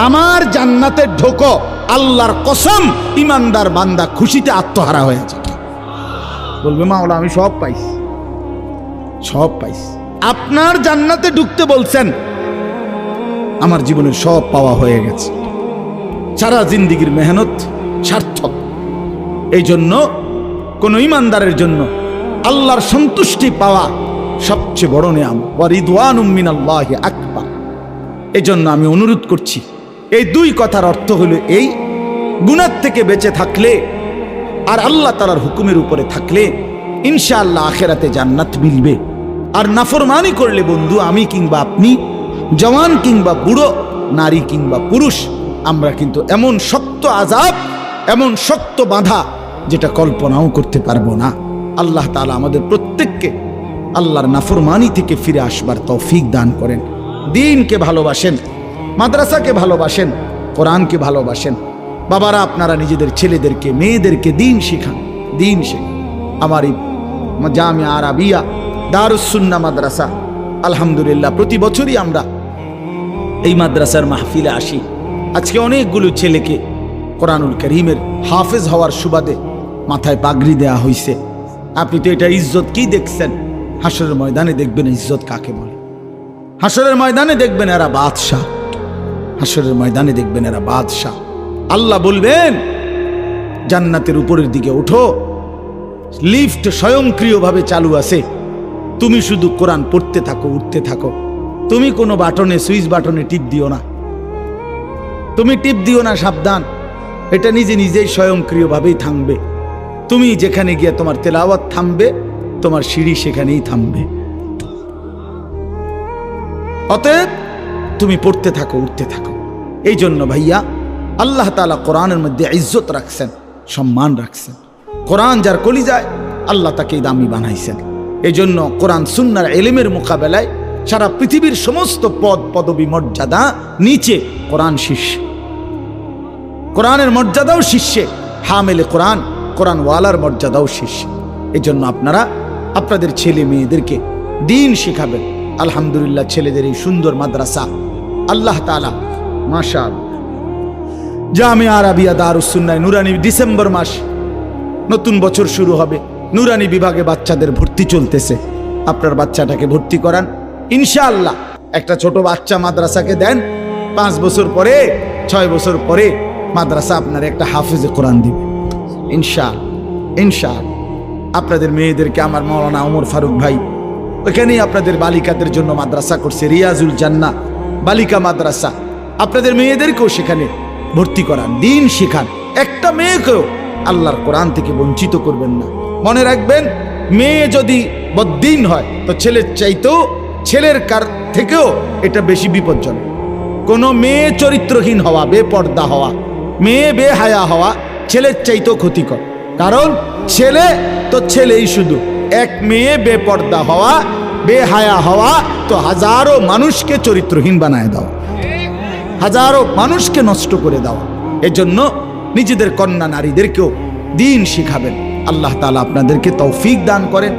আমার জান্নাতে ঢোকো, আল্লাহর কসম ইমানদার বান্দা খুশিতে আত্মহারা হয়ে যাবে, বলবে মাওলা আমি সব পাইছি, সব পাইছি, আপনার জান্নাতে ঢুকতে বলছেন, আমার জীবনের সব পাওয়া হয়ে গেছে, সারা জিন্দেগির মেহনত সার্থক। এই জন্য কোন ইমানদারের জন্য আল্লাহর সন্তুষ্টি পাওয়া সবচেয়ে বড় নিয়ামত, ওয়া রিদওয়ানুম মিনাল্লাহি আকবার। এই জন্য আমি অনুরোধ করছি, এই দুই কথার অর্থ হলো এই, গুনাহ থেকে বেঁচে থাকলে আর আল্লাহ তাআলার হুকুমের উপরে থাকলে ইনশাআল্লাহ আখিরাতে জান্নাত মিলবে। আর নাফরমানি করলে বন্ধু, আমি কিংবা আপনি, জওয়ান কিংবা বুড়ো, নারী কিংবা পুরুষ, আমরা কিন্তু এমন শক্ত আযাব, এমন শক্ত বাধা যেটা কল্পনাও করতে পারবো না। আল্লাহ তাআলা আমাদের প্রত্যেককে আল্লাহর নাফরমানি থেকে ফিরে আসবার তৌফিক দান করেন। দ্বীনকে ভালোবাসেন, মাদ্রাসাকে ভালোবাসেন, কোরআনকে ভালোবাসেন। বাবারা, আপনারা নিজেদের ছেলেদেরকে মেয়েদেরকে দ্বীন শেখান, দ্বীন শেখান। আমার এই জামিয়া আরাবিয়া দারুস সুন্নাহ মাদ্রাসা, আলহামদুলিল্লাহ প্রতি বছরই আমরা এই মাদ্রাসার মাহফিলে আসি। আজকে অনেকগুলো ছেলেকে কোরআনুল কারীমের হাফেজ হওয়ার সুবাদে মাথায় পাগড়ি দেয়া হয়েছে। আপনি তো এটা ইজ্জত কি দেখছেন? হাসরের ময়দানে দেখবেন ইজ্জত কাকে বলে। হাসরের ময়দানে দেখবেন এরা বাদশাহ, হাসরের ময়দানে দেখবেন এরা বাদশাহ। আল্লাহ বলবেন জান্নাতের উপরের দিকে ওঠো, লিফট স্বয়ংক্রিয়ভাবে চালু আছে, তুমি শুধু কোরআন পড়তে থাকো, উঠতে থাকো। তুমি কোনো বাটনে, সুইচ বাটনে টিপ দিও না, তুমি টিপ দিও না, সাবধান। এটা নিজে নিজেই স্বয়ংক্রিয়ভাবেই থামবে। তুমি যেখানে গিয়ে তোমার তেলাওয়াত থামবে, তোমার সিঁড়ি সেখানেই থামবে। অতএব তুমি পড়তে থাকো, উঠতে থাকো। এই জন্য ভাইয়া, আল্লাহ তাআলা কোরআনের মধ্যে ইজ্জত রাখছেন, সম্মান রাখছেন। কোরআন যার কলিজায়, আল্লাহ তাকে দামি বানাইছেন। এই জন্য কোরআন সুন্নাহর ইলমের মোকাবেলায় সারা পৃথিবীর সমস্ত পদ পদবী মর্যাদা নিচে, কোরআন শীর্ষে। কোরআনের মর্যাদাও শীর্ষে, হামেলে কোরআন, কোরআন ওয়ালার মর্যাদাও শীর্ষে। এই জন্য আপনারা আপনাদের ছেলে মেয়েদেরকে দ্বীন শেখাবেন। আলহামদুলিল্লাহ, ছেলেদের এই সুন্দর মাদ্রাসা আল্লাহ তাআলা মাশাআল্লাহ জামিয়া আরাবিয়া দারুস সুন্নাহ নুরানি, ডিসেম্বর মাস নতুন বছর শুরু হবে, নুরানি বিভাগে বাচ্চাদের ভর্তি চলতেছে। আপনার বাচ্চাটাকে ভর্তি করান ইনশাআল্লাহ। একটা ছোট বাচ্চা মাদ্রাসাকে দেন, 5 বছর পরে, 6 বছর পরে মাদ্রাসা আপনার একটা হাফেজে কোরআন দিবে ইনশাআল্লাহ, ইনশাআল্লাহ। আপনাদের মেয়েদেরকে আমার মাওলানা ওমর ফারুক ভাই ওইখানেই আপনাদের বালিকাদের জন্য মাদ্রাসা করছে, রিয়াজুল জান্নাহ বালিকা মাদ্রাসা। আপনাদের মেয়েদেরকেও সেখানে ভর্তি করান, দ্বীন শেখান। একটা মেয়েকেও আল্লাহর কোরআন থেকে বঞ্চিত করবেন না। মনে রাখবেন, মেয়ে যদি বদ্দীন হয় তো ছেলের চাইতেও, ছেলের কার থেকেও এটা বেশি বিপজ্জনক। কোনো মেয়ে চরিত্রহীন হওয়া, বেপর্দা হওয়া, মেয়ে বেহায়া হওয়া ছেলের চাইতেও ক্ষতিকর। কারণ ছেলে তো ছেলেই শুধু, এক মেয়ে বেপর্দা হওয়া, বেহায়া হওয়া তো হাজারো মানুষকে চরিত্রহীন বানায় দাও, হাজারো মানুষকে নষ্ট করে দেওয়া। এজন্য নিজেদের কন্যা নারীদেরকেও দ্বীন শিখাবেন। আল্লাহ তাআলা আপনাদেরকে তৌফিক দান করেন।